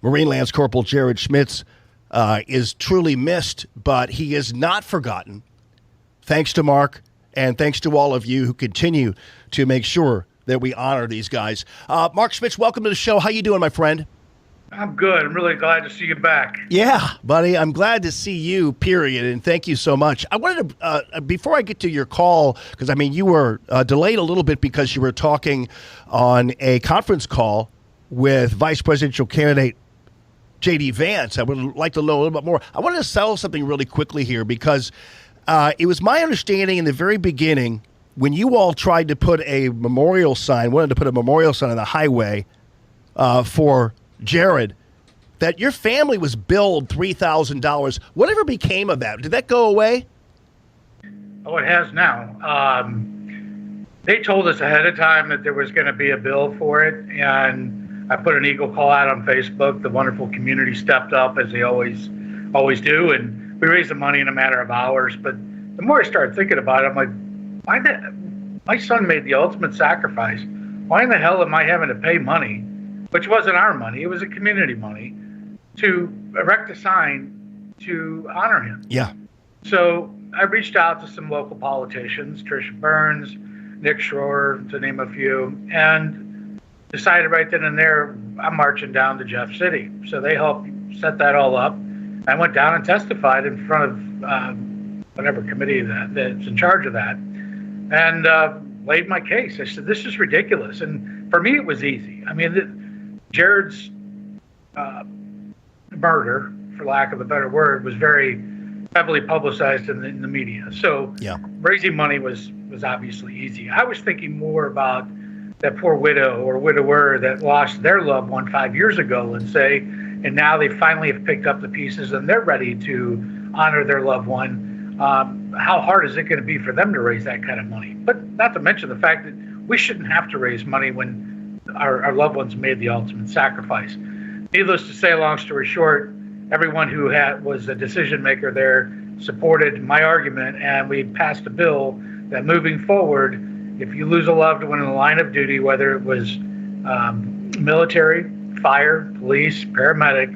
Marine Lance Corporal Jared Schmitz is truly missed, but he is not forgotten. Thanks to Mark, and thanks to all of you who continue to make sure that we honor these guys. Mark Schmitz, welcome to the show. How you doing, my friend? I'm good. I'm really glad to see you back. Yeah, buddy. I'm glad to see you, period, and thank you so much. I wanted to, before I get to your call, because, I mean, you were delayed a little bit because you were talking on a conference call with Vice Presidential candidate J.D. Vance. I would like to know a little bit more. I wanted to settle something really quickly here because it was my understanding in the very beginning when you all tried to put a memorial sign, wanted to put a memorial sign on the highway for Jared, that your family was billed $3,000. Whatever became of that? Did that go away? Oh, it has now. They told us ahead of time that there was going to be a bill for it, and I put an eagle call out on Facebook. The wonderful community stepped up, as they always do, and we raised the money in a matter of hours. But the more I started thinking about it, I'm like, my son made the ultimate sacrifice. Why in the hell am I having to pay money, which wasn't our money, it was a community money, to erect a sign to honor him? Yeah. So I reached out to some local politicians, Tricia Burns, Nick Schroer, to name a few, and decided right then and there I'm marching down to Jeff City. So they helped set that all up. I went down and testified in front of whatever committee that's in charge of that, and laid my case. I said, this is ridiculous. And for me, it was easy. I mean, Jared's murder, for lack of a better word, was very heavily publicized in the media. So raising money was obviously easy. I was thinking more about that poor widow or widower that lost their loved one 5 years ago, let's say, and now they finally have picked up the pieces and they're ready to honor their loved one. How hard is it going to be for them to raise that kind of money? But not to mention the fact that we shouldn't have to raise money when our loved ones made the ultimate sacrifice. Needless to say, long story short, everyone who was a decision maker there supported my argument, and we passed a bill that moving forward, if you lose a loved one in the line of duty, whether it was military, fire, police, paramedic,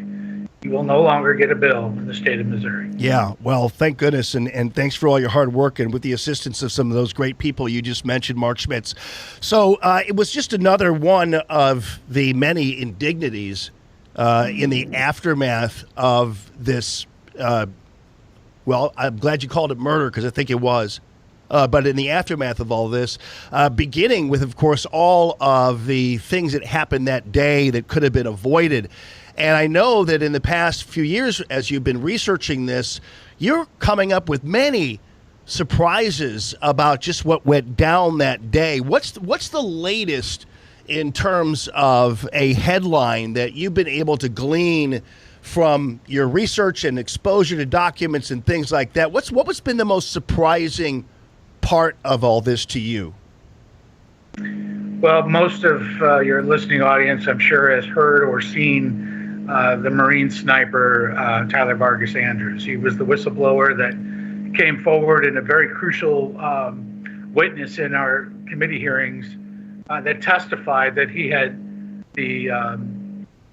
you will no longer get a bill in the state of Missouri. Yeah, well, thank goodness, and thanks for all your hard work and with the assistance of some of those great people you just mentioned, Mark Schmitz. So it was just another one of the many indignities in the aftermath of this, well, I'm glad you called it murder because I think it was. But in the aftermath of all this, beginning with, of course, all of the things that happened that day that could have been avoided. And I know that in the past few years, as you've been researching this, you're coming up with many surprises about just what went down that day. What's the latest in terms of a headline that you've been able to glean from your research and exposure to documents and things like that? What's been the most surprising part of all this to you? Well, most of your listening audience, I'm sure, has heard or seen the Marine sniper, Tyler Vargas Andrews. He was the whistleblower that came forward in a very crucial witness in our committee hearings that testified that he had the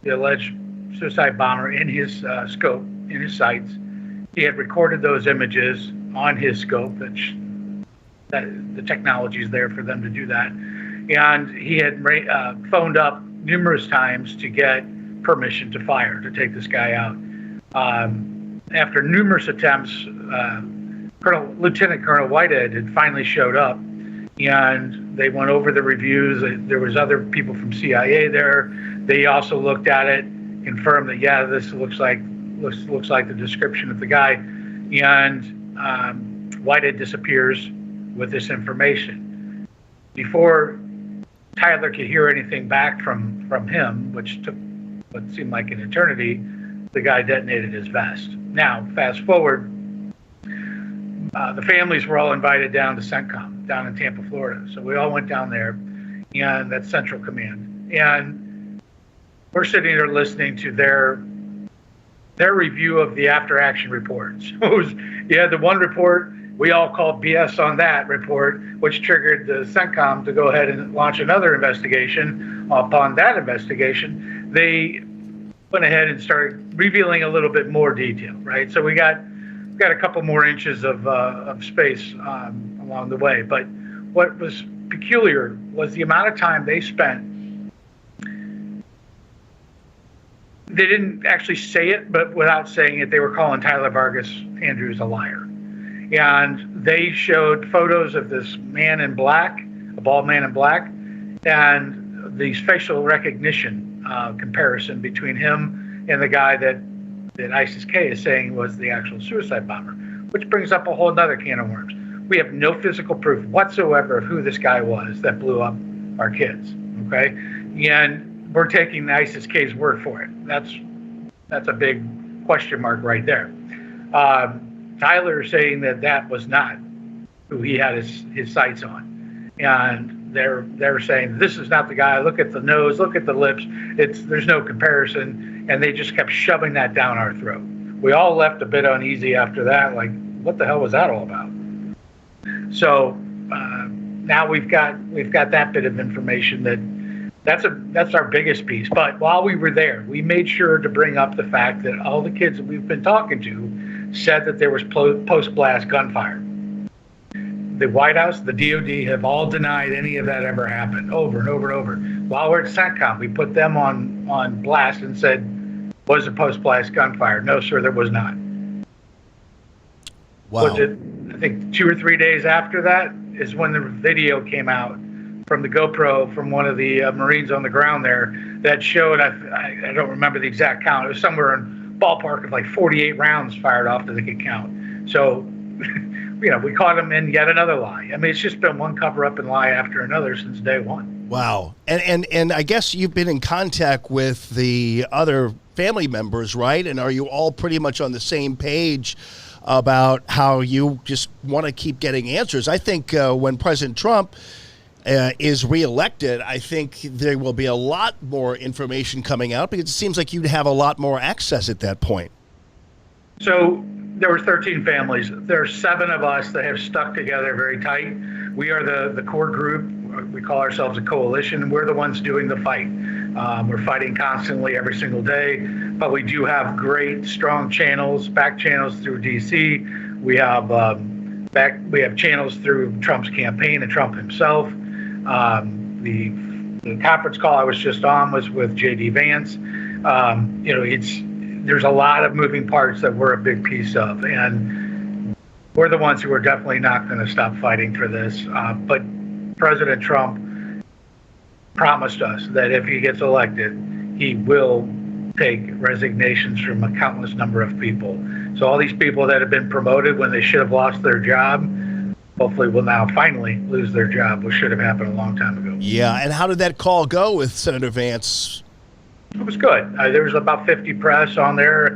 alleged suicide bomber in his scope, in his sights. He had recorded those images on his scope, that the technology is there for them to do that. And he had phoned up numerous times to get permission to fire, to take this guy out. after numerous attempts, Lieutenant Colonel Whitehead had finally showed up, and they went over the reviews. There was other people from CIA there. They also looked at it, confirmed that this looks like the description of the guy, and Whitehead disappears with this information. Before Tyler could hear anything back from him, which took what seemed like an eternity, the guy detonated his vest. Now, fast forward, the families were all invited down to CENTCOM, down in Tampa, Florida. So we all went down there, and that's Central Command. And we're sitting there listening to their review of the after-action reports. You had the one report, we all called BS on that report, which triggered the CENTCOM to go ahead and launch another investigation. Upon that investigation, they went ahead and started revealing a little bit more detail, right? So we got a couple more inches of space along the way. But what was peculiar was the amount of time they spent. They didn't actually say it, but without saying it, they were calling Tyler Vargas Andrews a liar. And they showed photos of this man in black, a bald man in black, and the facial recognition comparison between him and the guy that ISIS-K is saying was the actual suicide bomber, which brings up a whole other can of worms. We have no physical proof whatsoever of who this guy was that blew up our kids, okay? And we're taking the ISIS-K's word for it. That's a big question mark right there. Tyler is saying that was not who he had his sights on. And they're saying, this is not the guy. Look at the nose, look at the lips. There's no comparison. And they just kept shoving that down our throat. We all left a bit uneasy after that. Like, what the hell was that all about? So now we've got that bit of information that's our biggest piece. But while we were there, we made sure to bring up the fact that all the kids that we've been talking to said that there was post-blast gunfire. The White House, the DOD have all denied any of that ever happened, over and over and over. While we're at CENTCOM, we put them on blast and said, was it post-blast gunfire? No, sir, there was not. Wow. Was it, I think 2 or 3 days after that is when the video came out from the GoPro from one of the Marines on the ground there that showed, I don't remember the exact count, it was somewhere in ballpark of like 48 rounds fired off that they could count. So, we caught them in yet another lie. I mean, it's just been one cover-up and lie after another since day one. Wow. And I guess you've been in contact with the other family members, right? And are you all pretty much on the same page about how you just want to keep getting answers? I think when President Trump is reelected, I think there will be a lot more information coming out because it seems like you'd have a lot more access at that point. So there were 13 families. There are 7 of us that have stuck together very tight. We are the core group. We call ourselves a coalition. We're the ones doing the fight. We're fighting constantly every single day, but we do have great, strong channels, back channels through DC. We have channels through Trump's campaign and Trump himself. The conference call I was just on was with J.D. Vance. There's a lot of moving parts that we're a big piece of, and we're the ones who are definitely not going to stop fighting for this. But President Trump promised us that if he gets elected, he will take resignations from a countless number of people. So all these people that have been promoted when they should have lost their job, hopefully will now finally lose their job, which should have happened a long time ago. Yeah, and how did that call go with Senator Vance? It was good. There was about 50 press on there,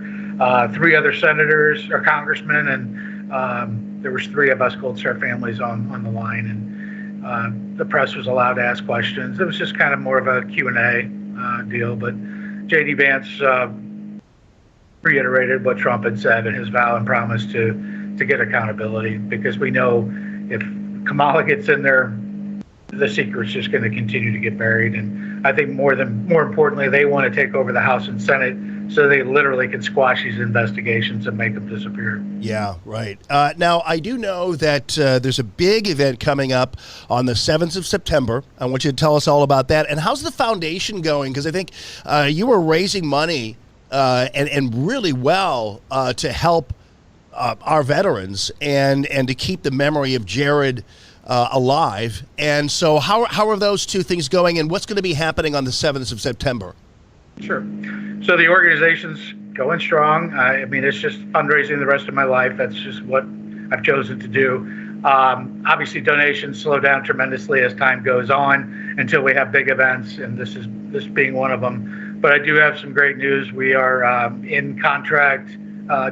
3 other senators or congressmen, and there was 3 of us Gold Star families on the line, and the press was allowed to ask questions. It was just kind of more of a Q&A deal, but J.D. Vance reiterated what Trump had said in his vow and promise to get accountability, because we know if Kamala gets in there, the secret's just going to continue to get buried. And I think more importantly, they want to take over the House and Senate so they literally can squash these investigations and make them disappear. Yeah, right. Now, I do know that there's a big event coming up on the 7th of September. I want you to tell us all about that. And how's the foundation going? Because I think you were raising money and really well to help our veterans and to keep the memory of Jared alive. And so how are those two things going, and what's going to be happening on the 7th of September? Sure. So the organization's going strong. I mean, it's just fundraising the rest of my life. That's just what I've chosen to do. Obviously, donations slow down tremendously as time goes on until we have big events, and this being one of them. But I do have some great news. We are in contract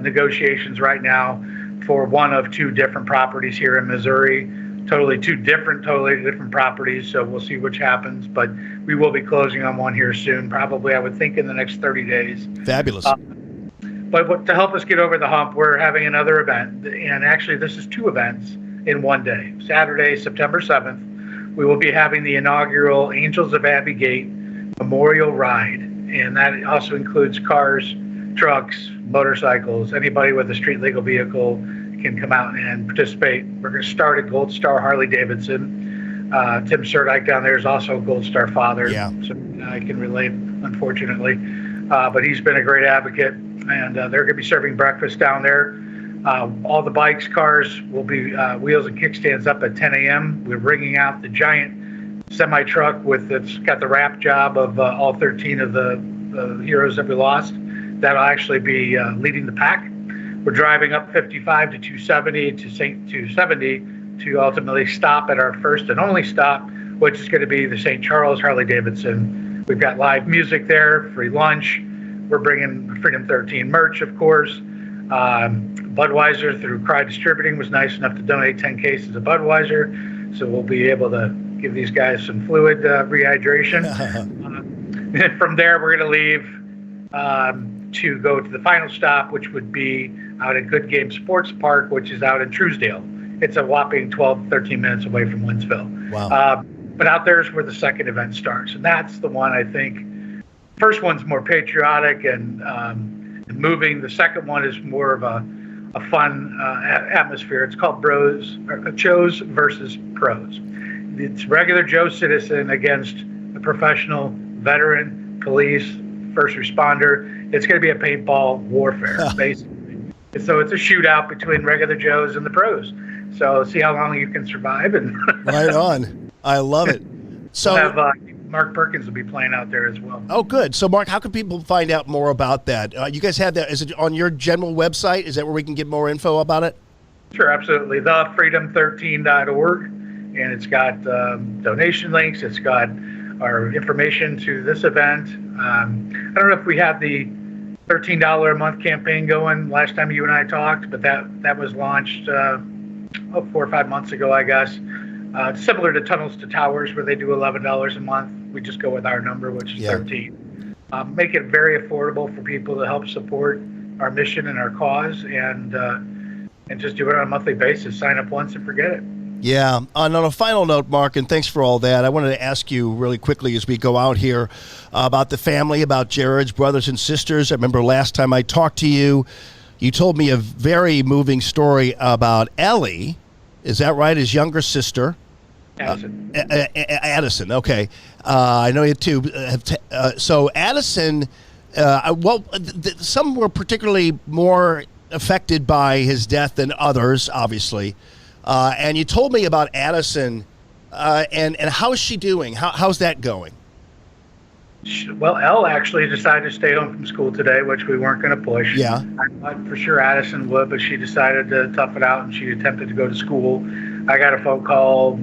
negotiations right now for one of two different properties here in Missouri. Totally different properties, so we'll see which happens. But we will be closing on one here soon, probably, I would think, in the next 30 days. Fabulous. But to help us get over the hump, we're having another event. And actually, this is two events in one day. Saturday, September 7th, we will be having the inaugural Angels of Abbey Gate Memorial Ride. And that also includes cars, trucks, motorcycles. Anybody with a street legal vehicle can come out and participate. We're going to start at Gold Star Harley Davidson. Tim Surdike down there is also a Gold Star father. Yeah. So I can relate, unfortunately. But he's been a great advocate, and they're going to be serving breakfast down there. All the bikes, cars will be wheels and kickstands up at 10 a.m. We're bringing out the giant semi-truck it's got the wrap job of all 13 of the heroes that we lost. That'll actually be leading the pack. We're driving up 55 to 270 to 270 to ultimately stop at our first and only stop, which is going to be the St. Charles Harley Davidson. We've got live music there, free lunch. We're bringing Freedom 13 merch, of course. Budweiser, through Cry Distributing, was nice enough to donate 10 cases of Budweiser, so we'll be able to give these guys some fluid rehydration. And from there, we're going to leave to go to the final stop, which would be out at Good Game Sports Park, which is out in Truesdale. It's a whopping 12, 13 minutes away from Winsville. Wow. But out there is where the second event starts. And that's the one, I think. First one's more patriotic and moving. The second one is more of a fun atmosphere. It's called Joes versus Pros. It's regular Joe citizen against a professional veteran, police, first responder. It's going to be a paintball warfare, basically. So it's a shootout between regular Joes and the pros. So see how long you can survive. And right on. I love it. So we'll have Mark Perkins will be playing out there as well. Oh, good. So, Mark, how can people find out more about that? You guys have that. Is it on your general website? Is that where we can get more info about it? Sure, absolutely. thefreedom13.org. And it's got donation links. It's got our information to this event. I don't know if we had the $13 a month campaign going last time you and I talked, but that was launched 4 or 5 months ago, I guess. Similar to Tunnels to Towers, where they do $11 a month. We just go with our number, which is 13. Make it very affordable for people to help support our mission and our cause, and just do it on a monthly basis. Sign up once and forget it. Yeah. On a final note, Mark, and thanks for all that, I wanted to ask you really quickly as we go out here about the family, about Jared's brothers and sisters. I remember last time I talked to you, you told me a very moving story about Ellie. Is that right? His younger sister. Addison. Addison, okay. I know you too. So Addison, some were particularly more affected by his death than others, obviously. And you told me about Addison, and how is she doing? How's that going? Well, Elle actually decided to stay home from school today, which we weren't going to push. Yeah. I thought for sure Addison would, but she decided to tough it out, and she attempted to go to school. I got a phone call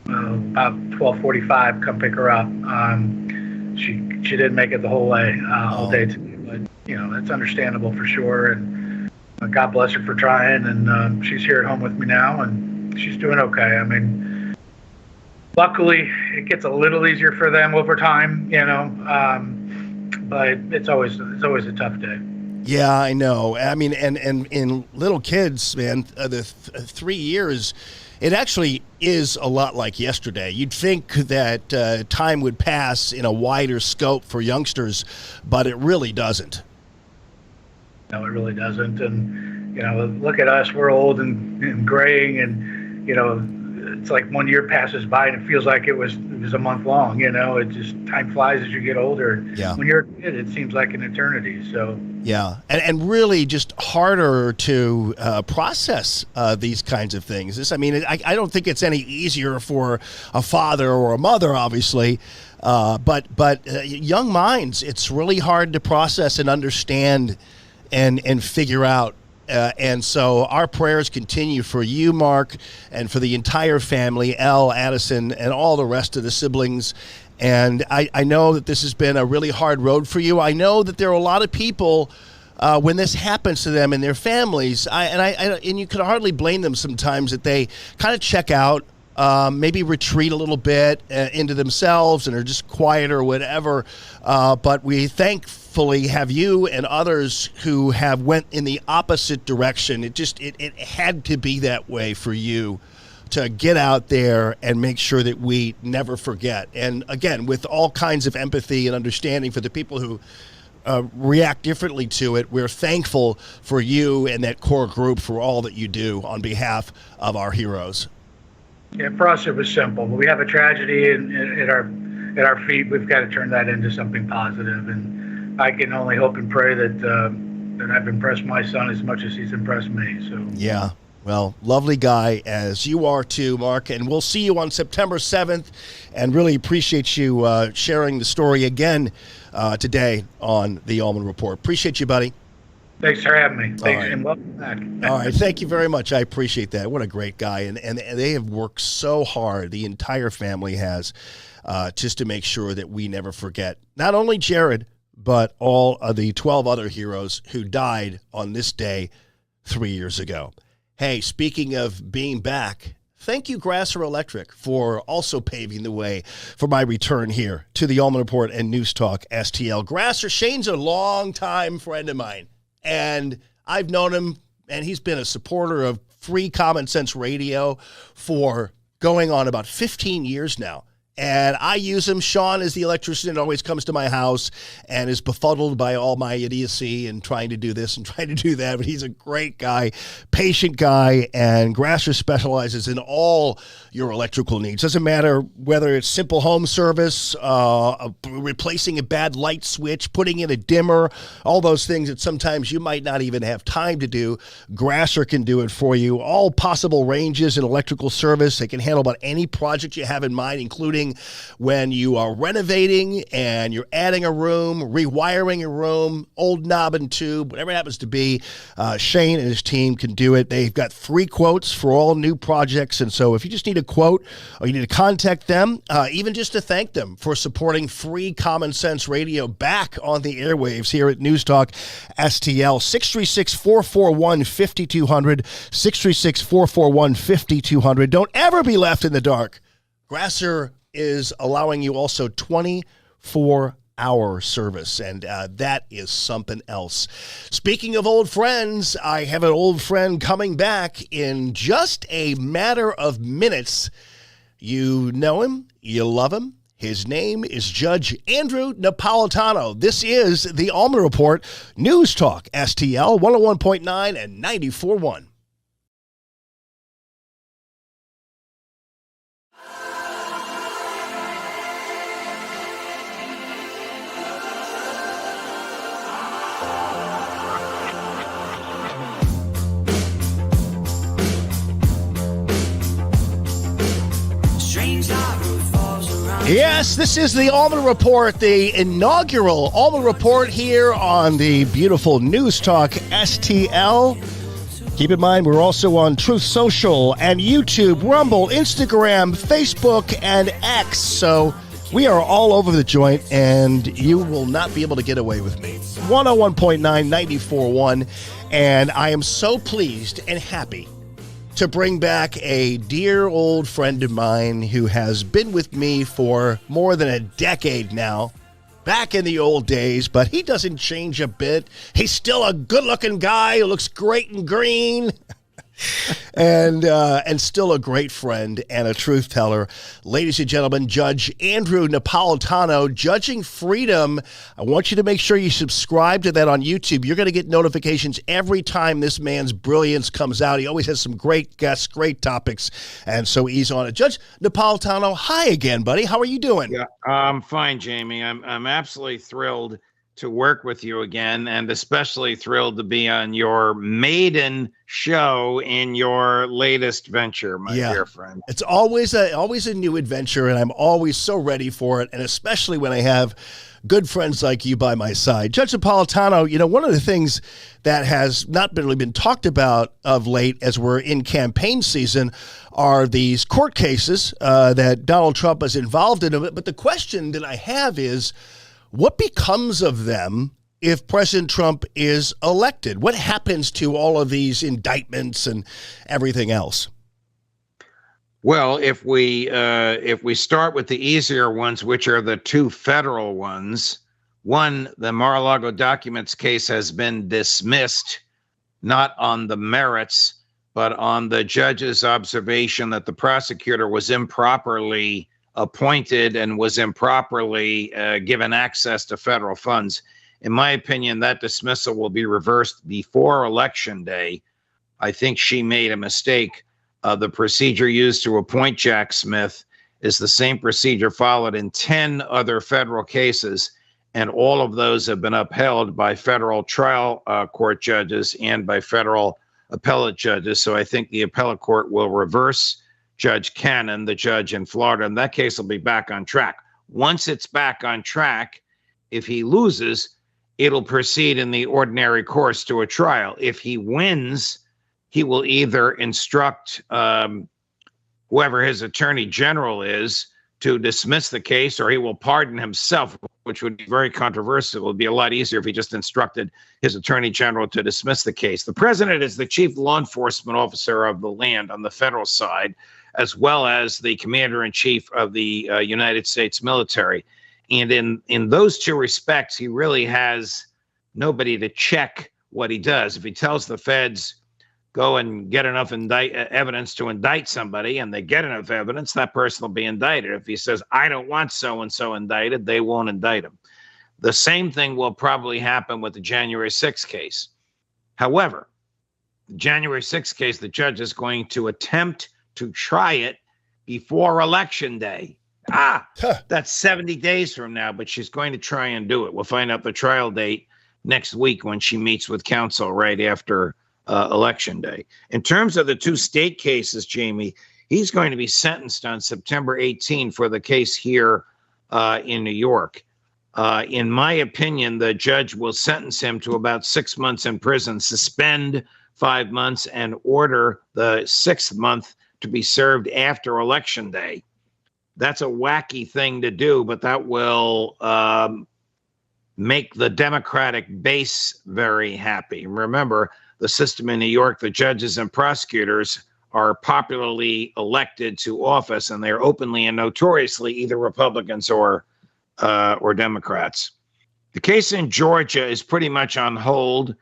about 12:45, come pick her up. She didn't make it the whole way, all day today, but that's understandable for sure. And God bless her for trying, and she's here at home with me now, and she's doing okay. I mean, luckily, it gets a little easier for them over time, but it's always a tough day. Yeah, I know. I mean, and in little kids, man, the 3 years, it actually is a lot like yesterday. You'd think that time would pass in a wider scope for youngsters, but it really doesn't. No, it really doesn't. And, look at us. We're old and graying, and, it's like 1 year passes by and it feels like it was a month long. It just, time flies as you get older. Yeah. When you're a kid, it seems like an eternity. So yeah, and really just harder to process these kinds of things. I don't think it's any easier for a father or a mother, obviously, but young minds, it's really hard to process and understand and figure out. And so our prayers continue for you, Mark, and for the entire family, Elle, Addison, and all the rest of the siblings. And I know that this has been a really hard road for you. I know that there are a lot of people when this happens to them and their families, and you can hardly blame them sometimes that they kind of check out, maybe retreat a little bit into themselves and are just quiet or whatever. But we thankfully have you and others who have went in the opposite direction. It had to be that way for you to get out there and make sure that we never forget. And again, with all kinds of empathy and understanding for the people who react differently to it, we're thankful for you and that core group for all that you do on behalf of our heroes. Yeah, for us it was simple. But we have a tragedy at our feet. We've got to turn that into something positive. And I can only hope and pray that I've impressed my son as much as he's impressed me. So yeah. Well, lovely guy, as you are too, Mark. And we'll see you on September 7th. And really appreciate you sharing the story again today on the Allman Report. Appreciate you, buddy. Thanks for having me. Thanks, right. and welcome back. All right. Thank you very much. I appreciate that. What a great guy. And they have worked so hard. The entire family has, just to make sure that we never forget not only Jared, but all of the 12 other heroes who died on this day 3 years ago. Hey, speaking of being back, thank you, Grasser Electric, for also paving the way for my return here to the Allman Report and News Talk STL. Grasser, Shane's a longtime friend of mine, and I've known him, and he's been a supporter of free common sense radio for going on about 15 years now. And I use him. Sean is the electrician that always comes to my house and is befuddled by all my idiocy and trying to do this and trying to do that. But he's a great guy, patient guy, and Grasser specializes in all your electrical needs. Doesn't matter whether it's simple home service, replacing a bad light switch, putting in a dimmer, all those things that sometimes you might not even have time to do. Grasser can do it for you. All possible ranges in electrical service. They can handle about any project you have in mind, including when you are renovating and you're adding a room, rewiring a room, old knob and tube, whatever it happens to be. Shane and his team can do it. They've got free quotes for all new projects. And so if you just need a quote or you need to contact them, even just to thank them for supporting free common sense radio back on the airwaves here at News Talk STL, 636-441-5200, 636-441-5200. Don't ever be left in the dark. Grasser is allowing you also 24-hour service, and that is something else. Speaking of old friends, I have an old friend coming back in just a matter of minutes. You know him, you love him. His name is Judge Andrew Napolitano. This is the Allman Report, News Talk STL, 101.9 and 94.1. Yes, this is the Allman Report, the inaugural Allman Report here on the beautiful News Talk STL. Keep in mind, we're also on Truth Social and YouTube, Rumble, Instagram, Facebook, and X. So we are all over the joint, and you will not be able to get away with me. 101.9, 94.1, and I am so pleased and happy to bring back a dear old friend of mine who has been with me for more than a decade now, back in the old days, but he doesn't change a bit. He's still a good-looking guy who looks great in green. and still a great friend and a truth teller. Ladies and gentlemen, Judge Andrew Napolitano, Judging Freedom. I want you to make sure you subscribe to that on YouTube. You're going to get notifications every time this man's brilliance comes out. He always has some great guests, great topics, and so he's on it. Judge Napolitano, hi again, buddy. How are you doing? Yeah, I'm fine, Jamie. I'm absolutely thrilled to work with you again, and especially thrilled to be on your maiden show in your latest venture, my dear friend. It's always a new adventure, and I'm always so ready for it, and especially when I have good friends like you by my side. Judge Napolitano, you know, one of the things that has not really been talked about of late as we're in campaign season are these court cases that Donald Trump is involved in. But the question that I have is, what becomes of them if President Trump is elected? What happens to all of these indictments and everything else? Well, if we start with the easier ones, which are the two federal ones, one, the Mar-a-Lago documents case has been dismissed, not on the merits, but on the judge's observation that the prosecutor was improperly appointed and was improperly given access to federal funds. In my opinion, that dismissal will be reversed before Election Day. I think she made a mistake. The procedure used to appoint Jack Smith is the same procedure followed in 10 other federal cases, and all of those have been upheld by federal trial court judges and by federal appellate judges. So I think the appellate court will reverse Judge Cannon, the judge in Florida, and that case will be back on track. Once it's back on track, if he loses, it'll proceed in the ordinary course to a trial. If he wins, he will either instruct whoever his attorney general is to dismiss the case, or he will pardon himself, which would be very controversial. It would be a lot easier if he just instructed his attorney general to dismiss the case. The president is the chief law enforcement officer of the land on the federal side, as well as the commander-in-chief of the United States military. And in those two respects, he really has nobody to check what he does. If he tells the feds, go and get enough evidence to indict somebody, and they get enough evidence, that person will be indicted. If he says, I don't want so-and-so indicted, they won't indict him. The same thing will probably happen with the January 6th case. However, the January 6th case, the judge is going to attempt to try it before Election Day. That's 70 days from now, but she's going to try and do it. We'll find out the trial date next week when she meets with counsel right after Election Day. In terms of the two state cases, Jamie, he's going to be sentenced on September 18 for the case here in New York. In my opinion, the judge will sentence him to about 6 months in prison, suspend 5 months, and order the 6th month to be served after Election Day. That's a wacky thing to do, but that will make the Democratic base very happy. Remember, the system in New York, the judges and prosecutors are popularly elected to office, and they're openly and notoriously either Republicans or Democrats. The case in Georgia is pretty much on hold.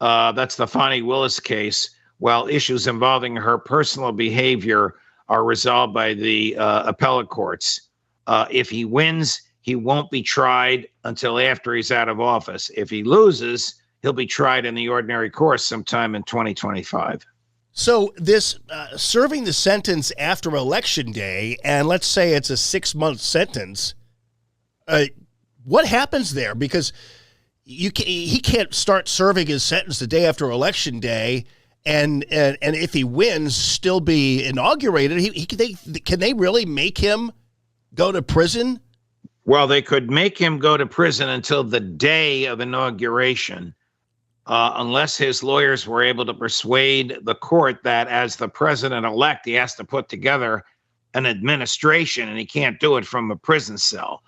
That's the Fonnie Willis case, while issues involving her personal behavior are resolved by the appellate courts. If he wins, he won't be tried until after he's out of office. If he loses, he'll be tried in the ordinary course sometime in 2025. So this serving the sentence after Election Day, and let's say it's a 6-month sentence, what happens there? Because he can't start serving his sentence the day after Election Day, and if he wins, still be inaugurated. Can they really make him go to prison? Well, they could make him go to prison until the day of inauguration, unless his lawyers were able to persuade the court that as the president-elect, he has to put together an administration, and he can't do it from a prison cell,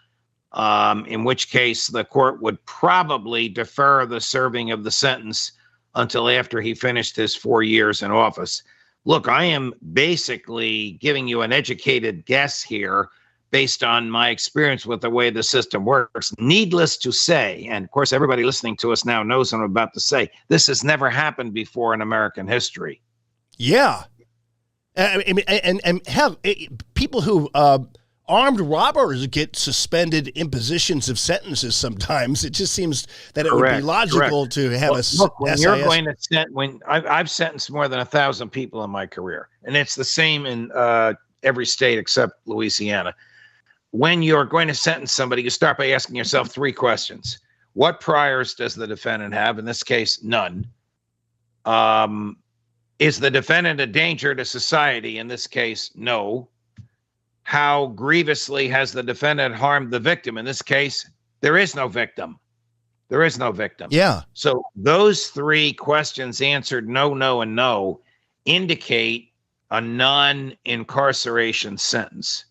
in which case the court would probably defer the serving of the sentence until after he finished his 4 years in office. Look, I am basically giving you an educated guess here based on my experience with the way the system works. Needless to say, and of course everybody listening to us now knows what I'm about to say, this has never happened before in American history. Yeah. And have people who armed robbers get suspended impositions of sentences sometimes. It just seems that it would be logical to have look, when you're going to I've sentenced more than 1,000 people in my career, and it's the same in every state except Louisiana. When you're going to sentence somebody, you start by asking yourself 3 questions. What priors does the defendant have? In this case, none. Is the defendant a danger to society? In this case, no. How grievously has the defendant harmed the victim? In this case, there is no victim. There is no victim. Yeah. So those 3 questions answered no, no, and no indicate a non-incarceration sentence.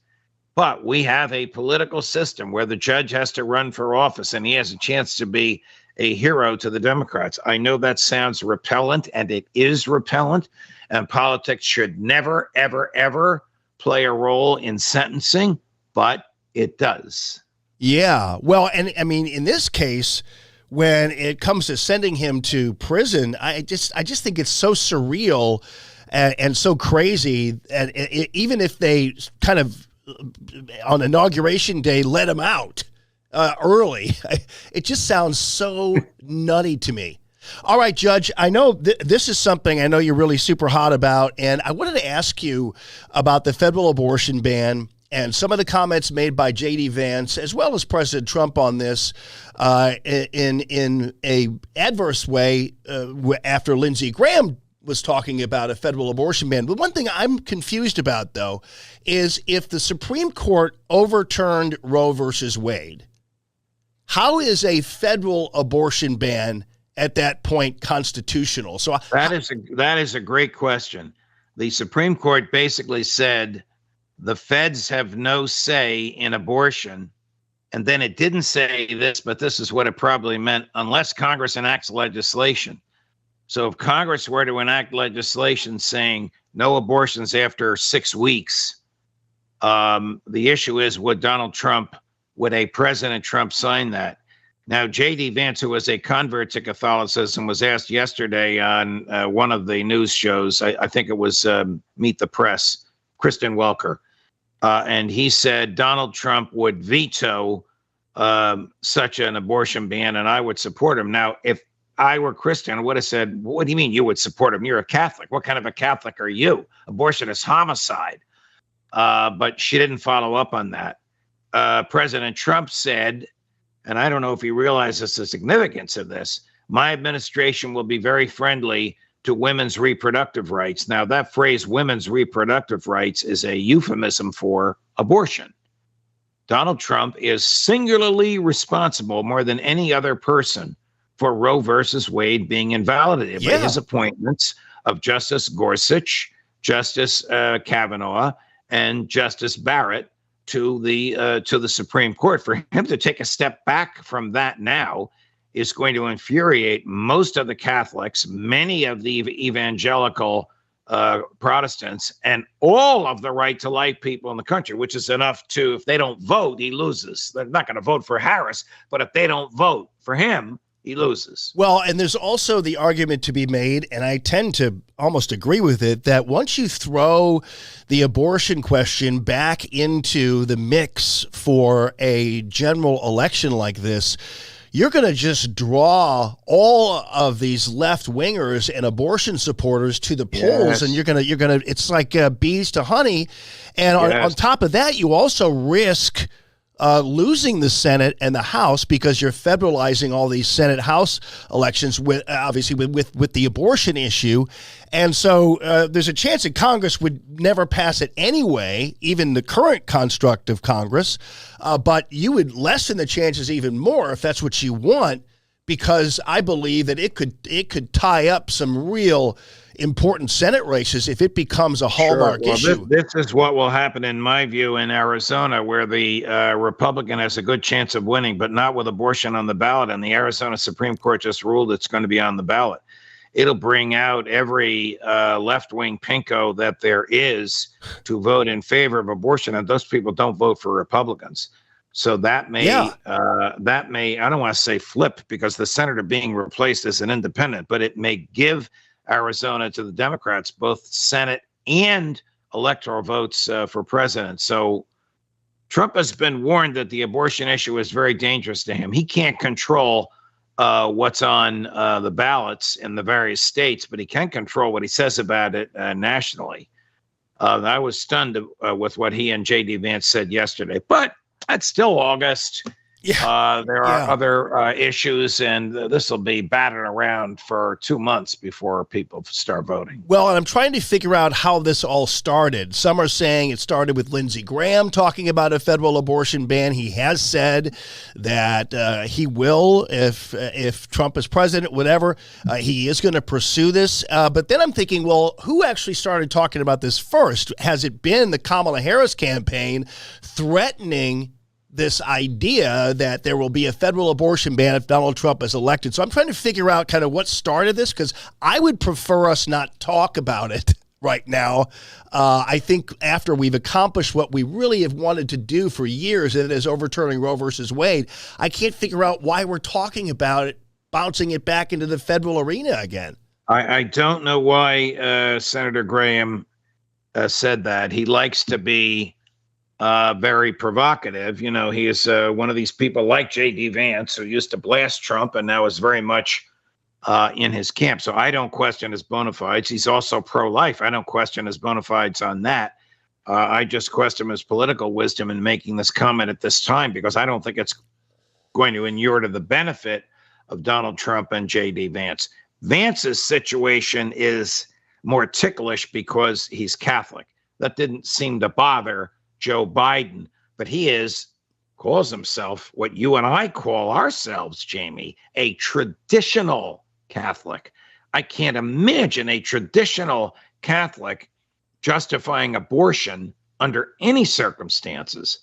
But we have a political system where the judge has to run for office and he has a chance to be a hero to the Democrats. I know that sounds repellent, and it is repellent, and politics should never, ever, ever play a role in sentencing, but it does. Yeah. Well, and I mean, in this case, when it comes to sending him to prison, I just think it's so surreal and so crazy. And even if they kind of on Inauguration Day let him out early, it just sounds so nutty to me. All right, Judge, I know this is something I know you're really super hot about, and I wanted to ask you about the federal abortion ban and some of the comments made by J.D. Vance, as well as President Trump on this in a adverse way after Lindsey Graham was talking about a federal abortion ban. But one thing I'm confused about, though, is if the Supreme Court overturned Roe versus Wade, how is a federal abortion ban at that point constitutional? So that is a great question. The Supreme Court basically said the feds have no say in abortion. And then it didn't say this, but this is what it probably meant, unless Congress enacts legislation. So if Congress were to enact legislation saying no abortions after 6 weeks, the issue is, would a President Trump sign that? Now, J.D. Vance, who was a convert to Catholicism, was asked yesterday on one of the news shows, I think it was Meet the Press, Kristen Welker, and he said Donald Trump would veto such an abortion ban, and I would support him. Now, if I were Kristen, I would have said, what do you mean you would support him? You're a Catholic. What kind of a Catholic are you? Abortion is homicide. But she didn't follow up on that. President Trump said, and I don't know if he realizes the significance of this, my administration will be very friendly to women's reproductive rights. Now, that phrase, women's reproductive rights, is a euphemism for abortion. Donald Trump is singularly responsible more than any other person for Roe versus Wade being invalidated by his appointments of Justice Gorsuch, Justice Kavanaugh, and Justice Barrett to the Supreme Court. For him to take a step back from that now is going to infuriate most of the Catholics, many of the evangelical Protestants, and all of the right to life people in the country, which is enough to, if they don't vote, he loses. They're not going to vote for Harris, but if they don't vote for him, he loses. Well, and there's also the argument to be made, and I tend to almost agree with it, that once you throw the abortion question back into the mix for a general election like this, you're going to just draw all of these left-wingers and abortion supporters to the polls, and you're going to it's like bees to honey. And on top of that, you also risk losing the Senate and the House because you're federalizing all these Senate-House elections with obviously with the abortion issue. And so there's a chance that Congress would never pass it anyway, even the current construct of Congress. But you would lessen the chances even more if that's what you want, because I believe that it could tie up some real important Senate races if it becomes a hallmark issue. This is what will happen, in my view, in Arizona, where the Republican has a good chance of winning, but not with abortion on the ballot. And the Arizona Supreme Court just ruled it's going to be on the ballot. It'll bring out every left-wing pinko that there is to vote in favor of abortion, and those people don't vote for Republicans. So that may, I don't want to say flip, because the senator being replaced is an independent, but it may give Arizona to the Democrats, both Senate and electoral votes for president. So Trump has been warned that the abortion issue is very dangerous to him. He can't control what's on the ballots in the various states, but he can control what he says about it nationally. I was stunned with what he and J.D. Vance said yesterday, but it's still August. Yeah. There are other issues, and this will be batted around for 2 months before people start voting. Well, and I'm trying to figure out how this all started. Some are saying it started with Lindsey Graham talking about a federal abortion ban. He has said that he will, if Trump is president, whatever, he is going to pursue this. But then I'm thinking, well, who actually started talking about this first? Has it been the Kamala Harris campaign threatening this idea that there will be a federal abortion ban if Donald Trump is elected? So I'm trying to figure out kind of what started this, because I would prefer us not talk about it right now. I think after we've accomplished what we really have wanted to do for years, and it is overturning Roe versus Wade, I can't figure out why we're talking about it, bouncing it back into the federal arena again. I don't know why Senator Graham said that. He likes to be very provocative. You know, he is one of these people like J.D. Vance, who used to blast Trump and now is very much in his camp. So I don't question his bona fides. He's also pro-life. I don't question his bona fides on that. I just question his political wisdom in making this comment at this time, because I don't think it's going to inure to the benefit of Donald Trump and J.D. Vance. Vance's situation is more ticklish because he's Catholic. That didn't seem to bother Joe Biden, but he calls himself what you and I call ourselves, Jamie, a traditional Catholic. I can't imagine a traditional Catholic justifying abortion under any circumstances.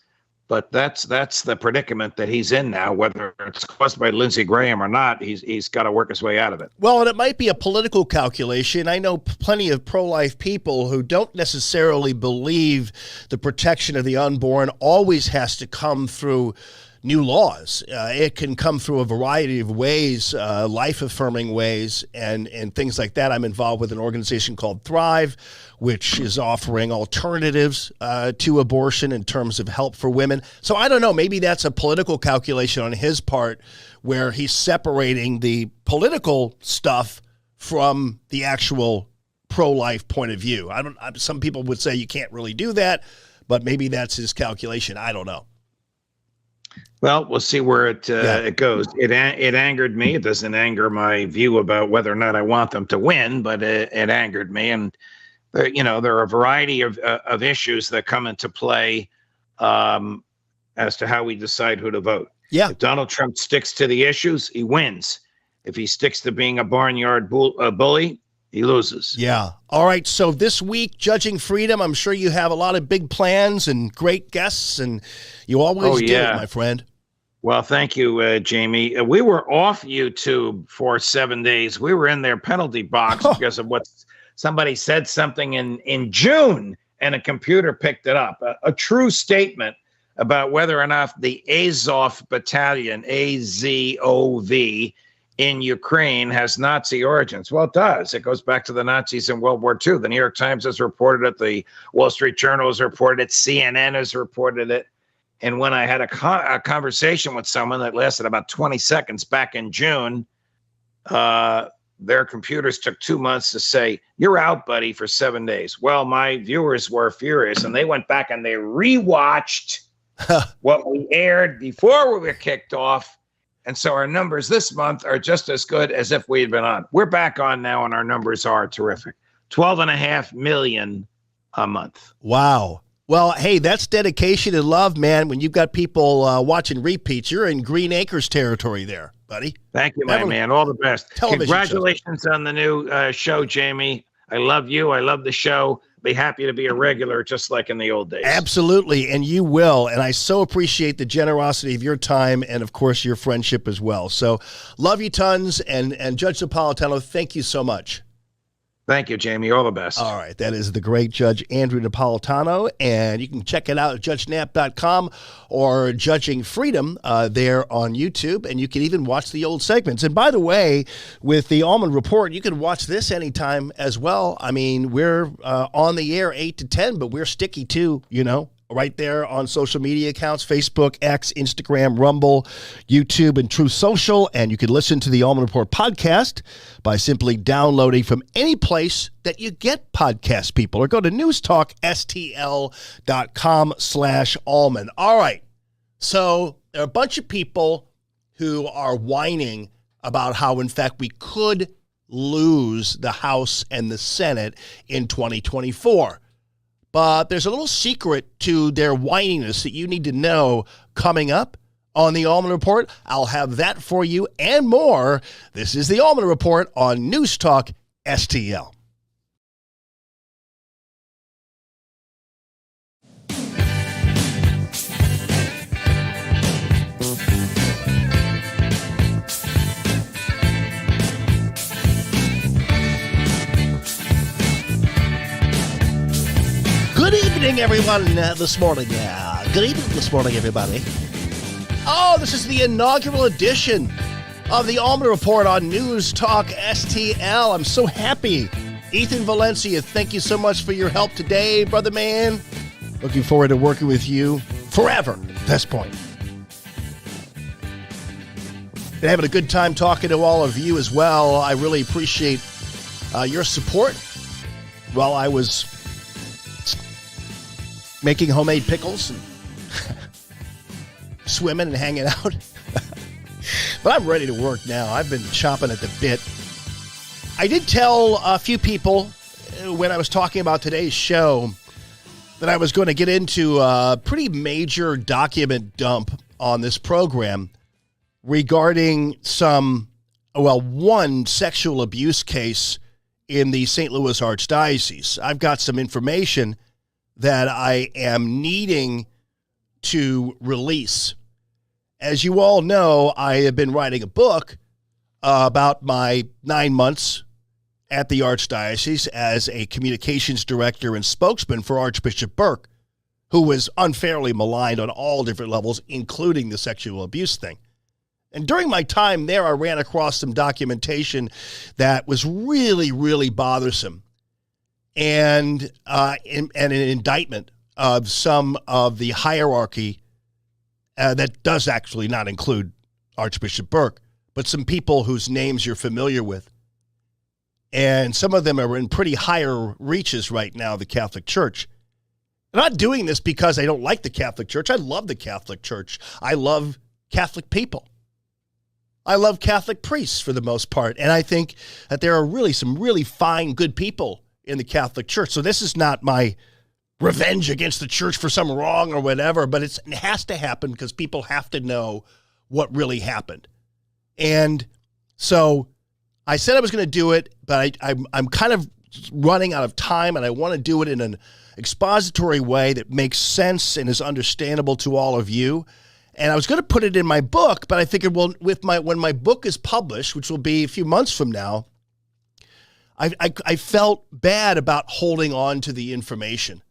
But that's the predicament that he's in now, whether it's caused by Lindsey Graham or not. He's got to work his way out of it. Well, and it might be a political calculation. I know plenty of pro-life people who don't necessarily believe the protection of the unborn always has to come through new laws. It can come through a variety of ways, life-affirming ways, and things like that. I'm involved with an organization called Thrive, which is offering alternatives to abortion in terms of help for women. So I don't know, maybe that's a political calculation on his part, where he's separating the political stuff from the actual pro-life point of view. Some people would say you can't really do that, but maybe that's his calculation. I don't know. Well, we'll see where it goes. It angered me. It doesn't anger my view about whether or not I want them to win, but it angered me. And there are a variety of issues that come into play as to how we decide who to vote. Yeah. If Donald Trump sticks to the issues, he wins. If he sticks to being a barnyard bully, he loses. Yeah. All right. So this week, Judging Freedom, I'm sure you have a lot of big plans and great guests, and you always do, my friend. Well, thank you, Jamie. We were off YouTube for 7 days. We were in their penalty box because of what somebody said something in June, and a computer picked it up. A true statement about whether or not the Azov Battalion, AZOV, in Ukraine has Nazi origins. Well, it does. It goes back to the Nazis in World War II. The New York Times has reported it. The Wall Street Journal has reported it. CNN has reported it. And when I had a conversation with someone that lasted about 20 seconds back in June, their computers took 2 months to say, "You're out, buddy, for 7 days." Well, my viewers were furious, and they went back and they rewatched what we aired before we were kicked off. And so our numbers this month are just as good as if we had been on. We're back on now, and our numbers are terrific. 12.5 million a month. Wow. Well, hey, that's dedication and love, man. When you've got people watching repeats, you're in Green Acres territory there, buddy. Thank you, my man. All the best. Congratulations on the new show, Jamie. I love you. I love the show. Be happy to be a regular, just like in the old days. Absolutely, and you will. And I so appreciate the generosity of your time and, of course, your friendship as well. So love you tons. And Judge Napolitano, thank you so much. Thank you, Jamie. All the best. All right. That is the great Judge Andrew Napolitano. And you can check it out at judgenap.com or Judging Freedom there on YouTube. And you can even watch the old segments. And by the way, with the Allman Report, you can watch this anytime as well. I mean, we're on the air 8 to 10, but we're sticky too, right there on social media accounts, Facebook, X, Instagram, Rumble, YouTube, and Truth Social. And you can listen to the Allman Report podcast by simply downloading from any place that you get podcasts, people, or go to newstalkstl.com/Allman. All right. So there are a bunch of people who are whining about how, in fact, we could lose the House and the Senate in 2024. But there's a little secret to their whininess that you need to know coming up on the Allman Report. I'll have that for you and more. This is the Allman Report on News Talk STL. Good evening, everyone, this morning. Good evening this morning, everybody. Oh, this is the inaugural edition of the Allman Report on News Talk STL. I'm so happy. Ethan Valencia, thank you so much for your help today, brother man. Looking forward to working with you forever at this point. Been having a good time talking to all of you as well. I really appreciate your support while I was making homemade pickles and swimming and hanging out. But I'm ready to work now. I've been chomping at the bit. I did tell a few people when I was talking about today's show that I was going to get into a pretty major document dump on this program regarding one sexual abuse case in the St. Louis Archdiocese. I've got some information that I am needing to release. As you all know, I have been writing a book about my 9 months at the Archdiocese as a communications director and spokesman for Archbishop Burke, who was unfairly maligned on all different levels, including the sexual abuse thing. And during my time there, I ran across some documentation that was really, really bothersome. And an indictment of some of the hierarchy that does actually not include Archbishop Burke, but some people whose names you're familiar with. And some of them are in pretty higher reaches right now, the Catholic Church. I'm not doing this because I don't like the Catholic Church. I love the Catholic Church. I love Catholic people. I love Catholic priests for the most part. And I think that there are really some really fine, good people in the Catholic Church. So this is not my revenge against the church for some wrong or whatever, but it has to happen because people have to know what really happened. And so I said I was going to do it, but I'm kind of running out of time, and I want to do it in an expository way that makes sense and is understandable to all of you. And I was going to put it in my book, but I figured, well, when my book is published, which will be a few months from now, I felt bad about holding on to the information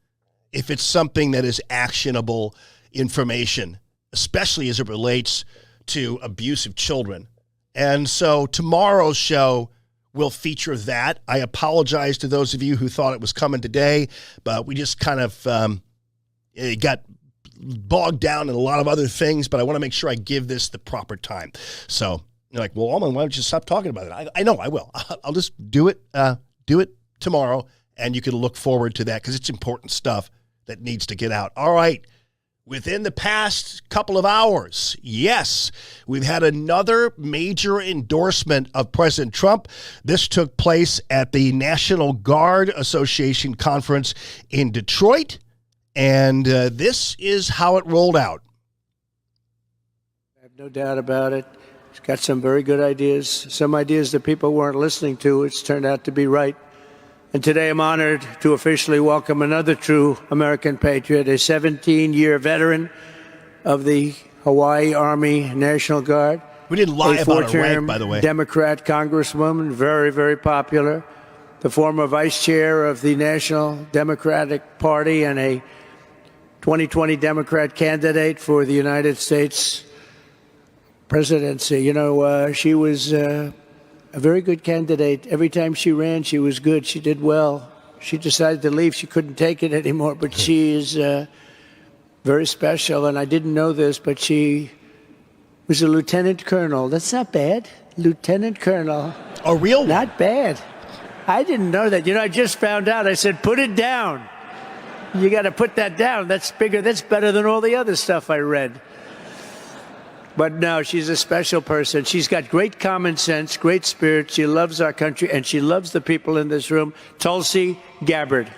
if it's something that is actionable information, especially as it relates to abuse of children. And so tomorrow's show will feature that. I apologize to those of you who thought it was coming today, but we just kind of it got bogged down in a lot of other things, but I want to make sure I give this the proper time. So you're like, well, Allman, why don't you stop talking about it? I know I will. I'll just do it tomorrow, and you can look forward to that because it's important stuff that needs to get out. All right. Within the past couple of hours, yes, we've had another major endorsement of President Trump. This took place at the National Guard Association conference in Detroit, and this is how it rolled out. I have no doubt about it. He's got some very good ideas, some ideas that people weren't listening to. It's turned out to be right. And today I'm honored to officially welcome another true American patriot, a 17-year veteran of the Hawaii Army National Guard. We didn't lie about her rank, by the way. Democrat congresswoman, very, very popular. the former vice chair of the National Democratic Party and a 2020 Democrat candidate for the United States presidency. You know, she was a very good candidate. Every time she ran, she was good. She did well. She decided to leave. She couldn't take it anymore, but she is very special. And I didn't know this, but she was a lieutenant colonel. That's not bad. Lieutenant colonel. A real one. Not bad. I didn't know that. You know, I just found out. I said, put it down. You got to put that down. That's bigger. That's better than all the other stuff I read. But no, she's a special person. She's got great common sense, great spirit. She loves our country, and she loves the people in this room. Tulsi Gabbard.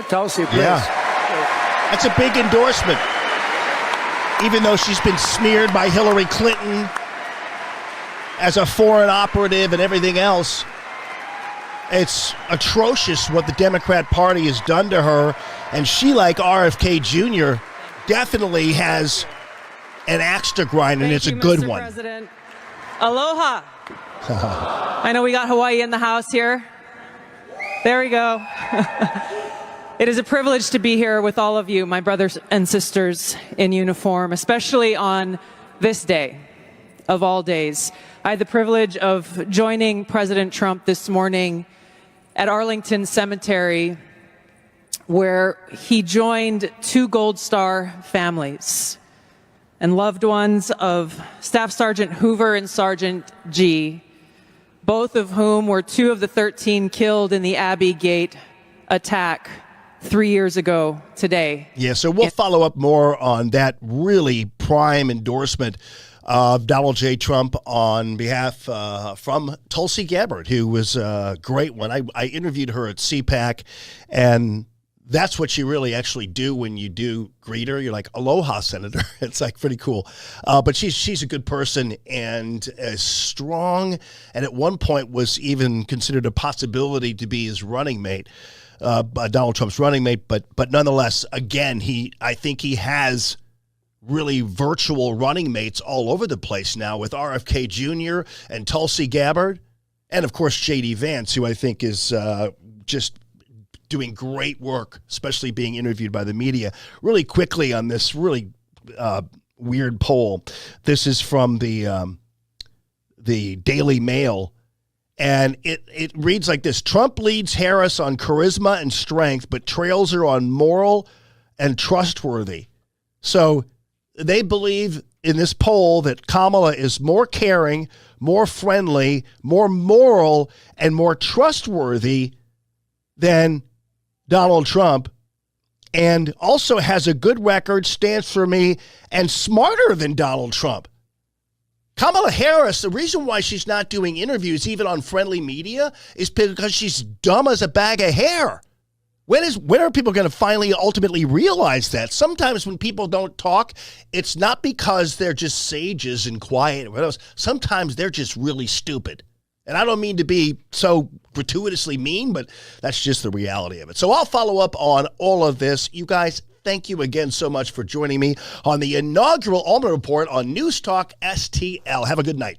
Tulsi, please. Yeah. That's a big endorsement. Even though she's been smeared by Hillary Clinton as a foreign operative and everything else, it's atrocious what the Democrat Party has done to her. And she, like RFK Jr., definitely has an axe to grind, and it's a good Mr. one. President. Aloha. I know we got Hawaii in the house here. There we go. It is a privilege to be here with all of you, my brothers and sisters in uniform, especially on this day of all days. I had the privilege of joining President Trump this morning at Arlington Cemetery, where he joined 2 Gold Star families and loved ones of Staff Sergeant Hoover and Sergeant G, both of whom were 2 of the 13 killed in the Abbey Gate attack 3 years ago today. Yeah, so we'll follow up more on that really prime endorsement of Donald J. Trump on behalf from Tulsi Gabbard, who was a great one. I interviewed her at CPAC, and that's what you really actually do when you do greet her. You're like, aloha, Senator. It's like pretty cool. But she's a good person and strong, and at one point was even considered a possibility to be his running mate, Donald Trump's running mate. But nonetheless, again, I think he has really virtual running mates all over the place now with RFK Jr. and Tulsi Gabbard, and of course J.D. Vance, who I think is just doing great work, especially being interviewed by the media. Really quickly on this really weird poll. This is from the Daily Mail, and it reads like this: Trump leads Harris on charisma and strength, but trails her on moral and trustworthy. So they believe in this poll that Kamala is more caring, more friendly, more moral, and more trustworthy than Donald Trump, and also has a good record, stands for me, and smarter than Donald Trump. Kamala Harris, the reason why she's not doing interviews even on friendly media is because she's dumb as a bag of hair. When are people going to finally ultimately realize that? Sometimes when people don't talk, it's not because they're just sages and quiet. Sometimes they're just really stupid. And I don't mean to be so gratuitously mean, but that's just the reality of it. So I'll follow up on all of this. You guys, thank you again so much for joining me on the inaugural Allman Report on News Talk STL. Have a good night.